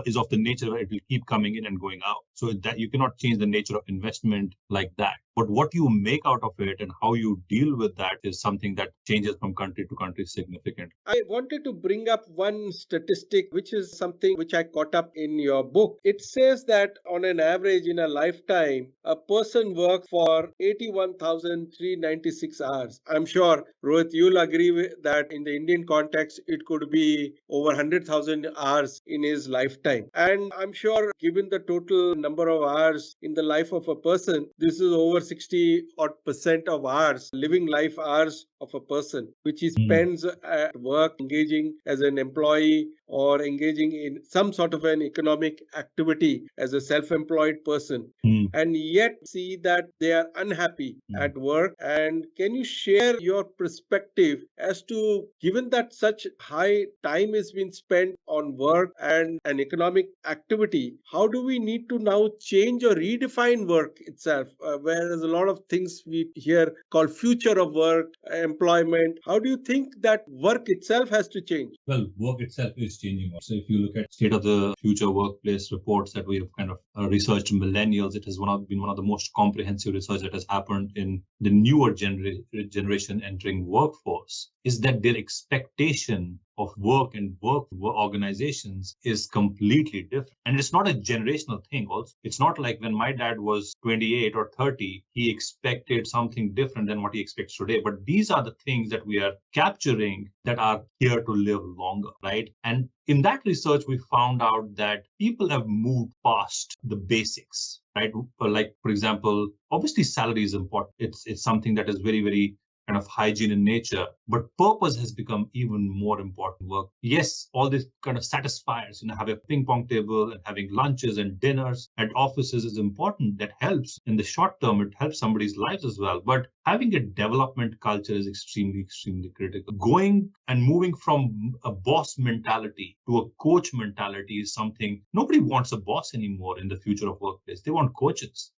is of the nature where it will keep coming in and going out. So that you cannot change the nature of investment like that. But what you make out of it and how you deal with that is something that changes from country to country significantly. I wanted to bring up one statistic, which is something which I caught up in your book. It says that on an average in a lifetime, a person works for 81,396 hours. I'm sure, Rohit, you'll agree with that in the Indian context, it could be over 100,000 hours in his lifetime. And I'm sure, given the total number of hours in the life of a person, this is over 60 odd percent of hours, living life hours of a person, which he spends at work, engaging as an employee or engaging in some sort of an economic activity as a self-employed person. And yet see that they are unhappy at work. And can you share your perspective as to, given that such high time is being spent on work and an economic activity, how do we need to now change or redefine work itself? Whereas a lot of things we hear called future of work, employment, how do you think that work itself has to change? Well, work itself is changing. So if you look at State of the Future Workplace reports that we have kind of researched millennials, it has been one of the most comprehensive research that has happened in the newer generation entering workforce, is that their expectation of work and work organizations is completely different. And it's not a generational thing also. It's not like when my dad was 28 or 30, he expected something different than what he expects today. But these are the things that we are capturing that are here to live longer, right? And in that research, we found out that people have moved past the basics, right? Like, for example, obviously salary is important. It's something that is very, very kind of hygiene in nature, but purpose has become even more important work. Yes, all these kind of satisfiers, having a ping pong table and having lunches and dinners at offices is important. That helps in the short term. It helps somebody's lives as well. But having a development culture is extremely, extremely critical. Going and moving from a boss mentality to a coach mentality is something nobody wants a boss anymore in the future of workplace. They want coaches.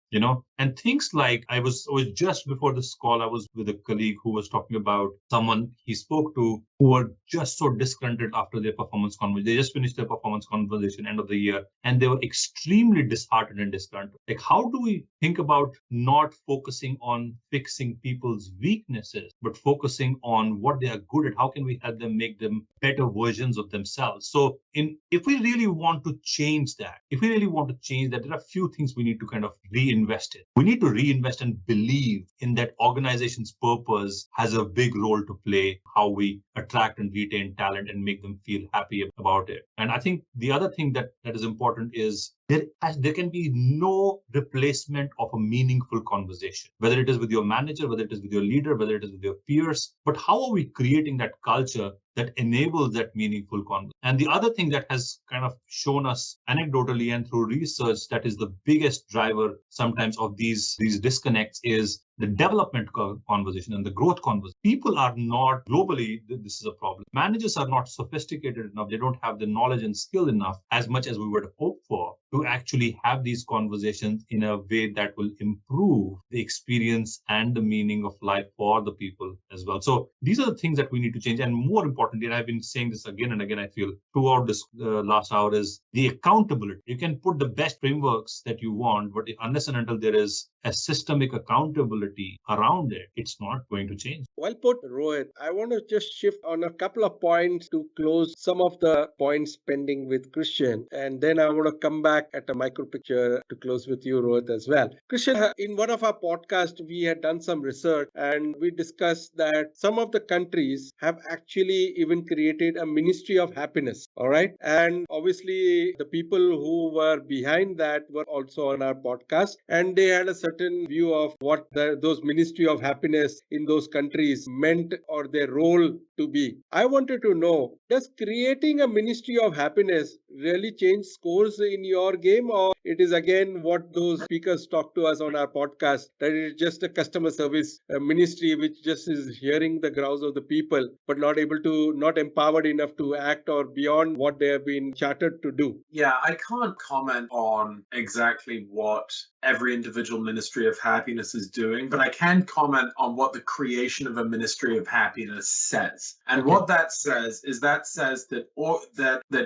And things like I was just before this call, I was with a colleague who was talking about someone he spoke to who were just so disgruntled after their performance conversation. They just finished their performance conversation end of the year, and they were extremely disheartened and disgruntled. Like, how do we think about not focusing on fixing people's weaknesses, but focusing on what they are good at? How can we help them make them better versions of themselves? So if we really want to change that, there are a few things we need to kind of reinvest in. We need to reinvest and believe in that organization's purpose has a big role to play, how we attract and retain talent and make them feel happy about it. And I think the other thing that is important is there can be no replacement of a meaningful conversation, whether it is with your manager, whether it is with your leader, whether it is with your peers. But how are we creating that culture that enables that meaningful conversation? And the other thing that has kind of shown us anecdotally and through research that is the biggest driver sometimes of these disconnects is the development conversation and the growth conversation. People are not globally, this is a problem. Managers are not sophisticated enough. They don't have the knowledge and skill enough as much as we would hope for to actually have these conversations in a way that will improve the experience and the meaning of life for the people as well. So these are the things that we need to change. And more importantly, and I've been saying this again and again, I feel throughout this last hour, is the accountability. You can put the best frameworks that you want, but unless and until there is a systemic accountability around it, it's not going to change. Well put, Rohit. I want to just shift on a couple of points to close some of the points pending with Kristjan. And then I want to come back at a micro picture to close with you, Rohit, as well. Kristjan, in one of our podcasts, we had done some research and we discussed that some of the countries have actually even created a Ministry of Happiness. All right. And obviously, the people who were behind that were also on our podcast, and they had a certain view of what those Ministry of Happiness in those countries meant or their role to be. I wanted to know, does creating a Ministry of Happiness really change scores in your game, or it is again what those speakers talk to us on our podcast, that it is just a customer service ministry which just is hearing the growls of the people but not empowered enough to act or beyond what they have been chartered to do? Yeah, I can't comment on exactly what every individual Ministry of Happiness is doing, but I can comment on what the creation of a Ministry of Happiness says. And what that says is that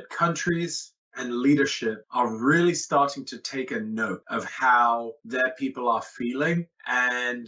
countries and leadership are really starting to take a note of how their people are feeling. And,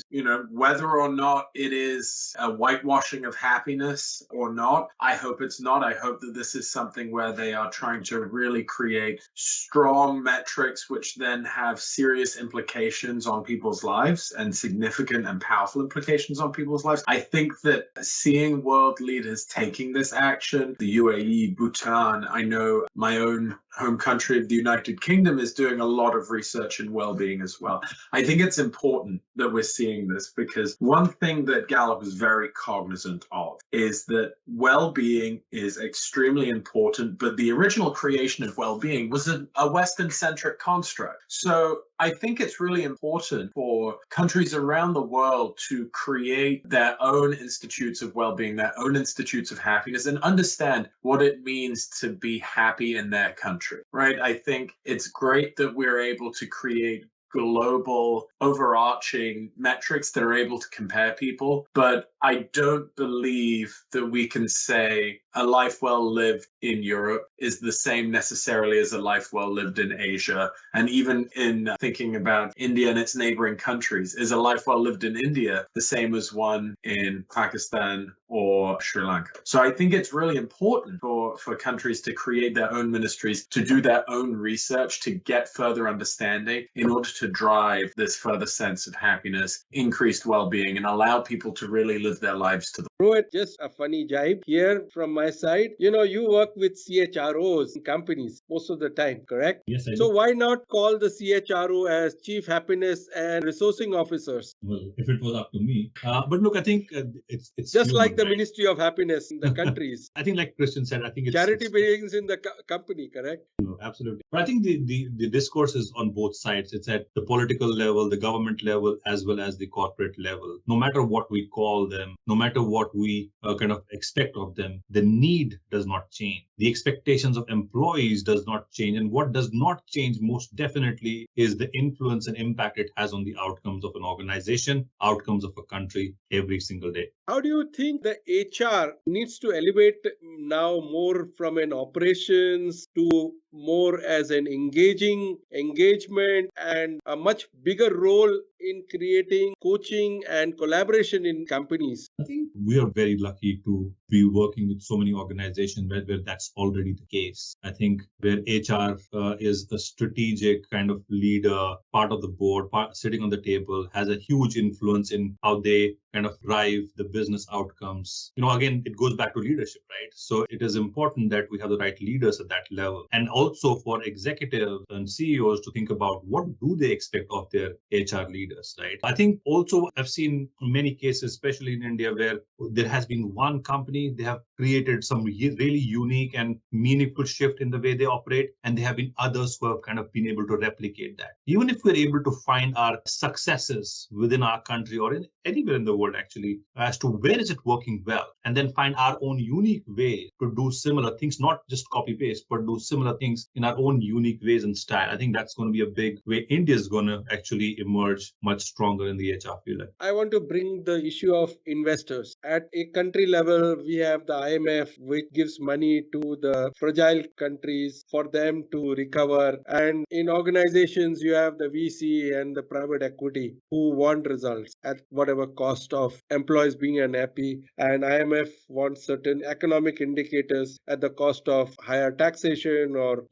whether or not it is a whitewashing of happiness or not, I hope it's not. I hope that this is something where they are trying to really create strong metrics, which then have serious implications on people's lives and significant and powerful implications on people's lives. I think that seeing world leaders taking this action, the UAE, Bhutan, I know my own home country of the United Kingdom is doing a lot of research in well-being as well. I think it's important that we're seeing this, because one thing that Gallup is very cognizant of is that well-being is extremely important, but the original creation of well-being was a Western-centric construct. So I think it's really important for countries around the world to create their own institutes of well-being, their own institutes of happiness, and understand what it means to be happy in their country, right? I think it's great that we're able to create global overarching metrics that are able to compare people, but I don't believe that we can say a life well lived in Europe is the same necessarily as a life well lived in Asia. And even in thinking about India and its neighboring countries, is a life well lived in India the same as one in Pakistan or Sri Lanka? So I think it's really important for countries to create their own ministries, to do their own research, to get further understanding in order to drive this further sense of happiness, increased well-being, and allow people to really live their lives to the Rohit, just a funny jibe here from my side. You work with CHROs in companies most of the time, correct? Yes, I So do. why not call the CHRO as Chief Happiness and Resourcing Officers? Well, if it was up to me. But look, I think it's Just human, like the right? Ministry of Happiness in the countries. I think, like Kristjan said, I think Charity it's begins in the company, correct? absolutely. But I think the discourse is on both sides. It's at the political level, the government level, as well as the corporate level. No matter what we call them, no matter what we kind of expect of them, the need does not change. The expectations of employees does not change. And what does not change most definitely is the influence and impact it has on the outcomes of an organization, outcomes of a country every single day. How do you think the HR needs to elevate now more from an operations to more as an engagement and a much bigger role in creating coaching and collaboration in companies? I think we are very lucky to be working with so many organizations where that's already the case. I think where HR is a strategic kind of leader, part of the board, sitting on the table, has a huge influence in how they kind of drive the business outcomes. Again, it goes back to leadership, right? So it is important that we have the right leaders at that level. And also for executives and CEOs to think about what do they expect of their HR leaders, right? I think also I've seen many cases, especially in India, where there has been one company, they have created some really unique and meaningful shift in the way they operate, and there have been others who have kind of been able to replicate that. Even if we're able to find our successes within our country or in anywhere in the world, actually, as to where is it working well, and then find our own unique way to do similar things, not just copy paste, but do similar things in our own unique ways and style. I think that's going to be a big way India is going to actually emerge much stronger in the HR field. I want to bring the issue of investors. At a country level, we have the IMF, which gives money to the fragile countries for them to recover. And in organizations, you have the VC and the private equity who want results at whatever cost of employees being unhappy. And IMF wants certain economic indicators at the cost of higher taxation or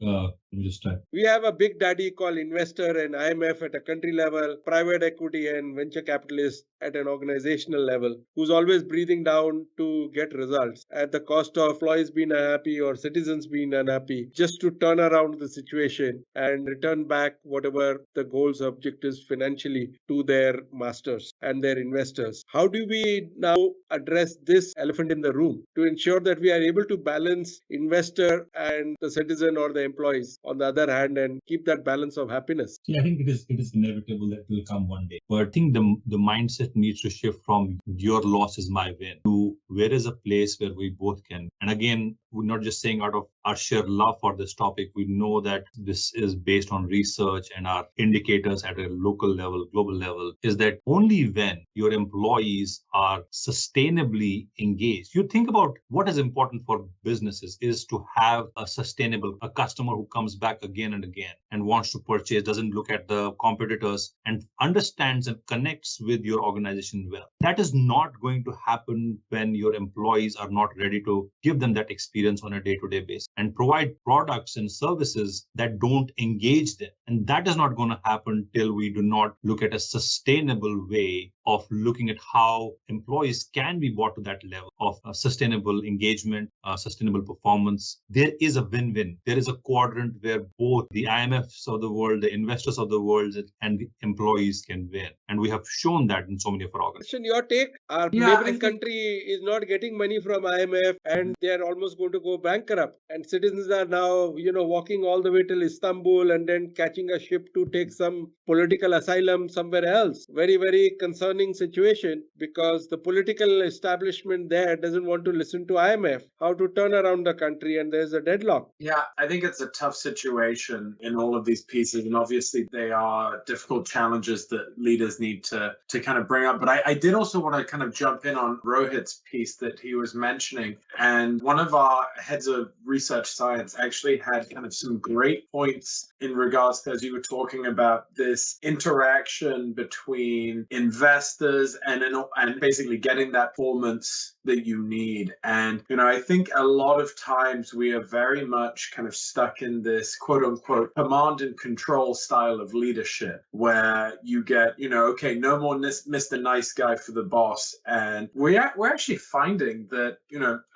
we have a big daddy called investor and IMF at a country level, private equity and venture capitalists at an organizational level, who's always breathing down to get results at the cost of employees being unhappy or citizens being unhappy, just to turn around the situation and return back whatever the goals, objectives financially to their masters and their investors. How do we now address this elephant in the room to ensure that we are able to balance investor and the citizen or the employees on the other hand, and keep that balance of happiness? See, I think it is inevitable that it will come one day. But I think the mindset needs to shift from your loss is my win to where is a place where we both can. And again, we're not just saying out of our sheer love for this topic. We know that this is based on research and our indicators at a local level, global level, is that only when your employees are sustainably engaged. You think about what is important for businesses is to have a customer who comes back again and again and wants to purchase, doesn't look at the competitors and understands and connects with your organization well. That is not going to happen when your employees are not ready to give them that experience on a day-to-day basis and provide products and services that don't engage them. And that is not going to happen till we do not look at a sustainable way of looking at how employees can be brought to that level of sustainable engagement, sustainable performance. There is a win-win. There is a quadrant where both the IMFs of the world, the investors of the world, and the employees can win. And we have shown that in so many of our organizations. Kristjan, your take? Our neighboring country is not getting money from IMF and they are almost going to go bankrupt. And citizens are now, walking all the way till Istanbul and then catching a ship to take some political asylum somewhere else. Very, very concerning situation because the political establishment there doesn't want to listen to IMF, how to turn around the country, and there's a deadlock. Yeah, I think it's a tough situation in all of these pieces. And obviously they are difficult challenges that leaders need to kind of bring up. But I did also want to kind of jump in on Rohit's piece that he was mentioning. And one of our heads of research science actually had kind of some great points in regards to, as you were talking about, this interaction between investors and basically getting that performance that you need. And, I think a lot of times we are very much kind of stuck in this quote unquote command and control style of leadership where you get, okay, no more Mr. Nice Guy for the boss. And we're actually finding that,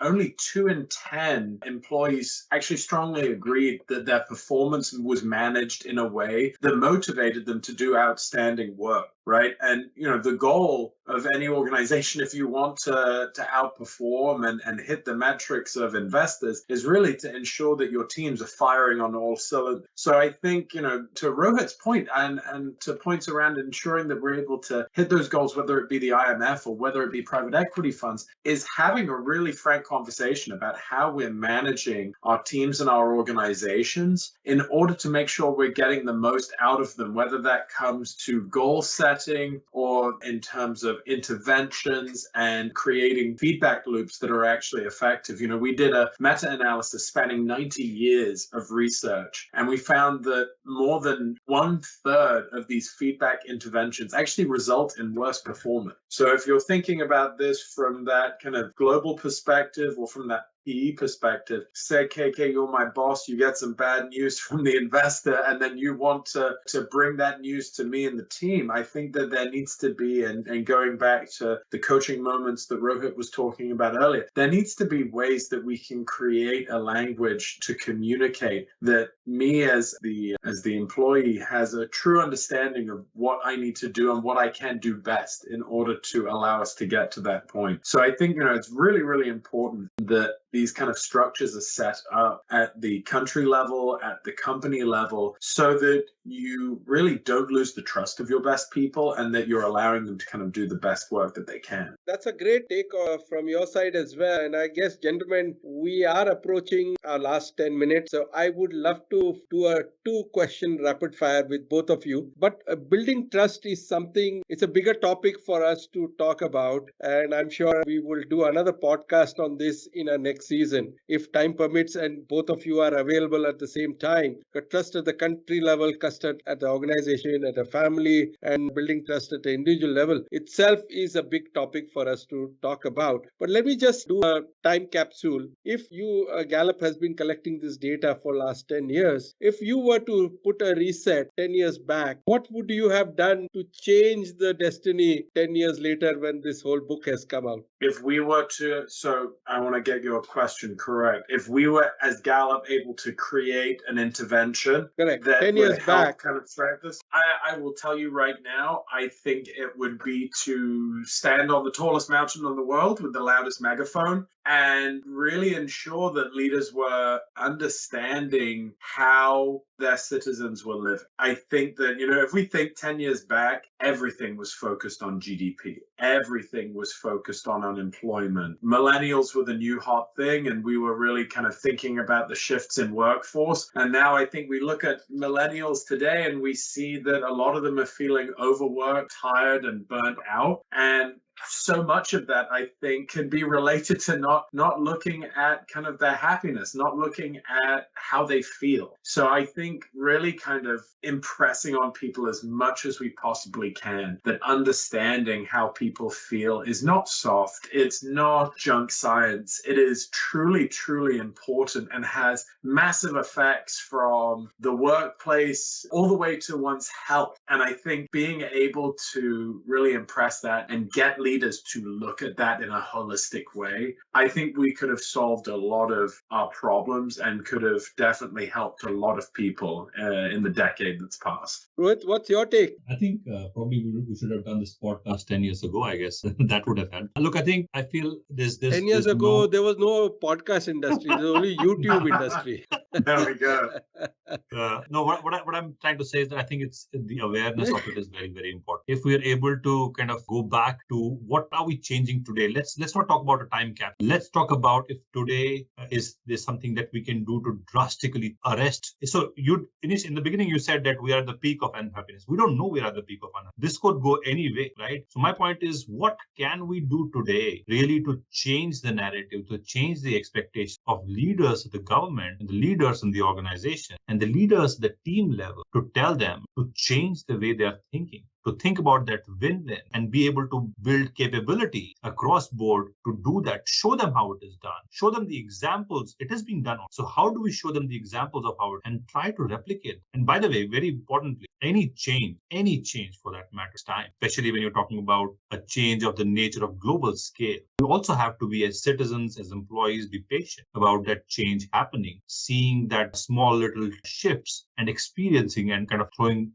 only 2 in 10 employees actually strongly agreed that their performance was managed in a way that motivated them to do outstanding work. Right. And, the goal of any organization, if you want to outperform and hit the metrics of investors, is really to ensure that your teams are firing on all cylinders. So I think, to Rohit's point and to points around ensuring that we're able to hit those goals, whether it be the IMF or whether it be private equity funds, is having a really frank conversation about how we're managing our teams and our organizations in order to make sure we're getting the most out of them, whether that comes to goal setting or in terms of interventions and creating feedback loops that are actually effective. We did a meta-analysis spanning 90 years of research, and we found that more than 1/3 of these feedback interventions actually result in worse performance. So if you're thinking about this from that kind of global perspective or from that PE perspective, say, KK, you're my boss, you get some bad news from the investor, and then you want to bring that news to me and the team. I think that there needs to be, and going back to the coaching moments that Rohit was talking about earlier, there needs to be ways that we can create a language to communicate that me as the employee has a true understanding of what I need to do and what I can do best in order to allow us to get to that point. So I think, it's really, really important that these kind of structures are set up at the country level, at the company level, so that you really don't lose the trust of your best people and that you're allowing them to kind of do the best work that they can. That's a great take from your side as well. And I guess, gentlemen, we are approaching our last 10 minutes. So I would love to do a 2-question rapid fire with both of you. But building trust is something, it's a bigger topic for us to talk about. And I'm sure we will do another podcast on this in our next season, if time permits and both of you are available at the same time. Trust at the country level, trust at the organization, at the family, and building trust at the individual level itself is a big topic for us to talk about. But let me just do a time capsule. If you, Gallup has been collecting this data for last 10 years. If you were to put a reset 10 years back, what would you have done to change the destiny 10 years later when this whole book has come out? If we were to, so I want to get your question correct. If we were, as Gallup, able to create an intervention correct. that 10 years would help back, kind of track this, I will tell you right now, I think it would be to stand on the tallest mountain in the world with the loudest megaphone and really ensure that leaders were understanding how their citizens were living. I think that, if we think 10 years back, everything was focused on GDP. Everything was focused on unemployment. Millennials were the new hot thing, and we were really kind of thinking about the shifts in workforce. And now I think we look at millennials today and we see that a lot of them are feeling overworked, tired, and burnt out. And so much of that, I think, can be related to not looking at kind of their happiness, not looking at how they feel. So I think really kind of impressing on people as much as we possibly can that understanding how people feel is not soft, it's not junk science. It is truly, truly important and has massive effects from the workplace all the way to one's health. And I think being able to really impress that and get leaders to look at that in a holistic way, I think we could have solved a lot of our problems and could have definitely helped a lot of people in the decade that's passed. Rohit, what's your take? I think probably we should have done this podcast 10 years ago, I guess. That would have helped. Look, I feel this 10 years ago, there was no podcast industry. There was only YouTube industry. There we go. No, what I'm trying to say is that I think it's the awareness of it is very, very important. If we are able to kind of go back to what are we changing today, let's not talk about a time cap. Let's talk about if today is there something that we can do to drastically arrest. So in the beginning you said that we are at the peak of unhappiness. We don't know we are at the peak of unhappiness. This could go any way, right? So my point is, what can we do today really to change the narrative, to change the expectation of leaders of the government and the leaders in the organization and the leaders at the team level, to tell them to change the way they are thinking, to think about that win-win and be able to build capability across board to do that. Show them how it is done. Show them the examples it is being done on. So how do we show them the examples of how it and try to replicate? And by the way, very importantly, any change for that matter is time, especially when you're talking about a change of the nature of global scale. You also have to be, as citizens, as employees, be patient about that change happening, seeing that small little shifts and experiencing and kind of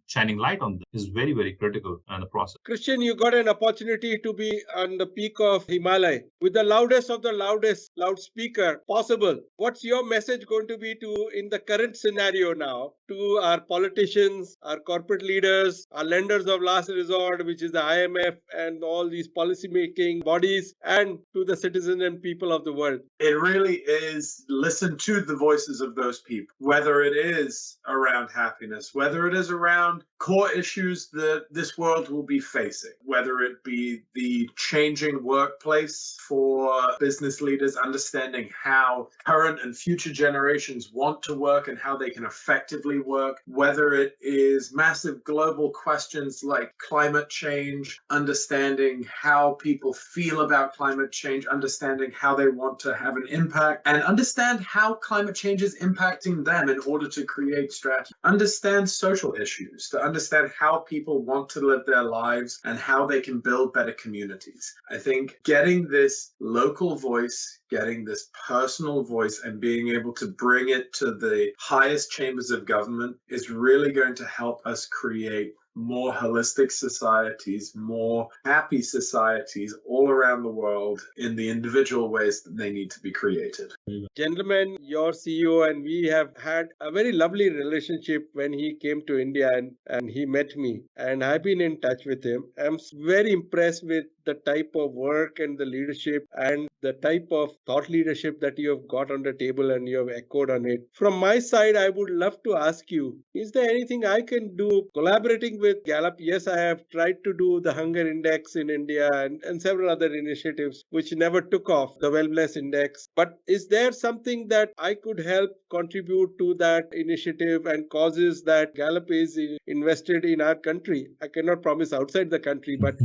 shining light on them is very, very critical in the process. Kristjan, you got an opportunity to be on the peak of Himalaya with the loudest of the loudest loudspeaker possible. What's your message going to be in the current scenario now to our politicians, our corporate leaders, our lenders of last resort, which is the IMF and all these policy-making bodies, and to the citizens and people of the world? It really is listen to the voices of those people, whether it is around happiness, whether it is around core issues that this world will be facing, whether it be the changing workplace for business leaders, understanding how current and future generations want to work and how they can effectively work, whether it is massive global questions like climate change, understanding how people feel about climate change, understanding how they want to have an impact, and understand how climate change is impacting them in order to create strategy. Understand social issues, to understand how people want to live their lives and how they can build better communities. I think getting this local voice, getting this personal voice, and being able to bring it to the highest chambers of government is really going to help us create more holistic societies, more happy societies all around the world in the individual ways that they need to be created. Gentlemen, your CEO and we have had a very lovely relationship when he came to India and he met me, and I've been in touch with him. I'm very impressed with the type of work and the leadership and the type of thought leadership that you have got on the table and you have echoed on it. From my side, I would love to ask you, is there anything I can do collaborating with Gallup? Yes, I have tried to do the hunger index in India and several other initiatives which never took off, the wellness index. But is there something that I could help contribute to that initiative and causes that Gallup is invested in our country? I cannot promise outside the country, but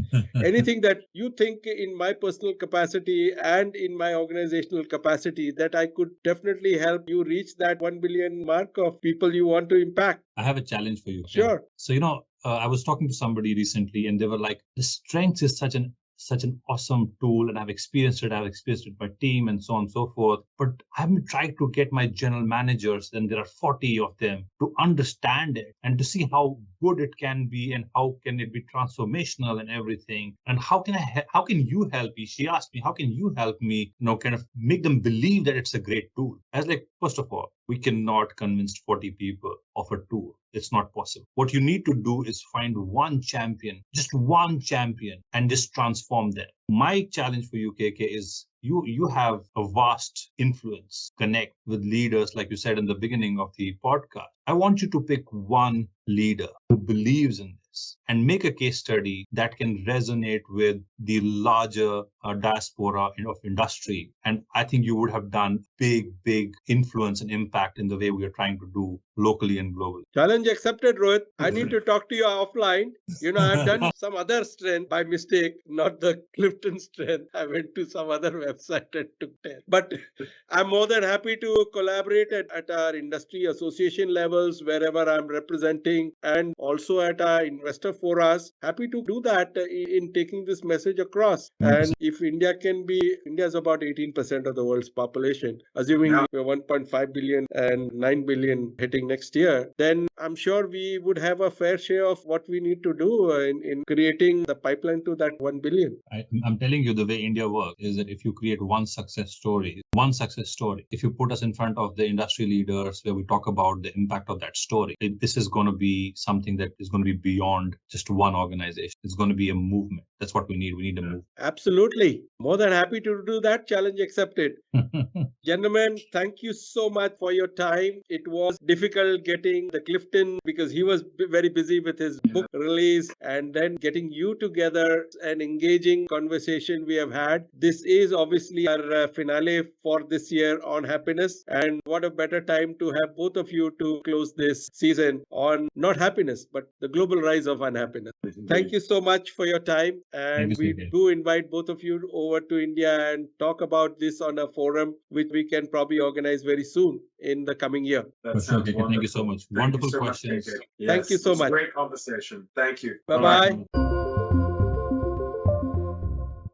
anything that you think in my personal capacity and in my organizational capacity that I could definitely help you reach that 1 billion mark of people you want to impact? I have a challenge for you. Sure. So, I was talking to somebody recently and they were like, the strength is such an awesome tool, and I've experienced it with my team and so on and so forth. But I haven't tried to get my general managers, and there are 40 of them, to understand it and to see how good it can be and how can it be transformational and everything. And how can you help me? She asked me, how can you help me, kind of make them believe that it's a great tool? I was like, first of all, we cannot convince 40 people of a tool. It's not possible. What you need to do is find just one champion, and just transform them. My challenge for you, KK, is you have a vast influence, connect with leaders, like you said in the beginning of the podcast. I want you to pick one leader who believes in this and make a case study that can resonate with the larger diaspora of industry. And I think you would have done big influence and impact in the way we are trying to do locally and globally. Challenge accepted, Rohit. I need to talk to you offline. I've done some other strength by mistake, not the Clifton strength. I went to some other website and took 10. But I'm more than happy to collaborate at our industry association levels, wherever I'm representing, and also at our investor forums. Happy to do that in taking this message across. And if India is about 18% of the world's population, assuming we're 1.5 billion and 9 billion hitting next year, then I'm sure we would have a fair share of what we need to do in creating the pipeline to that 1 billion. I'm telling you, the way India works is that if you create one success story, if you put us in front of the industry leaders where we talk about the impact of that story, this is going to be something that is going to be beyond just one organization. It's going to be a movement. That's what we need. We need a movement. Absolutely. More than happy to do that. Challenge accepted. Gentlemen, thank you so much for your time. It was difficult getting the Clifton because he was very busy with his book release, and then getting you together, an engaging conversation we have had. This is obviously our finale for this year on happiness, and what a better time to have both of you to close this season on not happiness, but the global rise of unhappiness. Thank you so much for your time, and we do invite both of you over to India and talk about this on a forum which we can probably organize very soon in the coming year. That sounds wonderful. Thank you so much. Wonderful questions. Yes, thank you so much. Great conversation. Thank you. Bye-bye.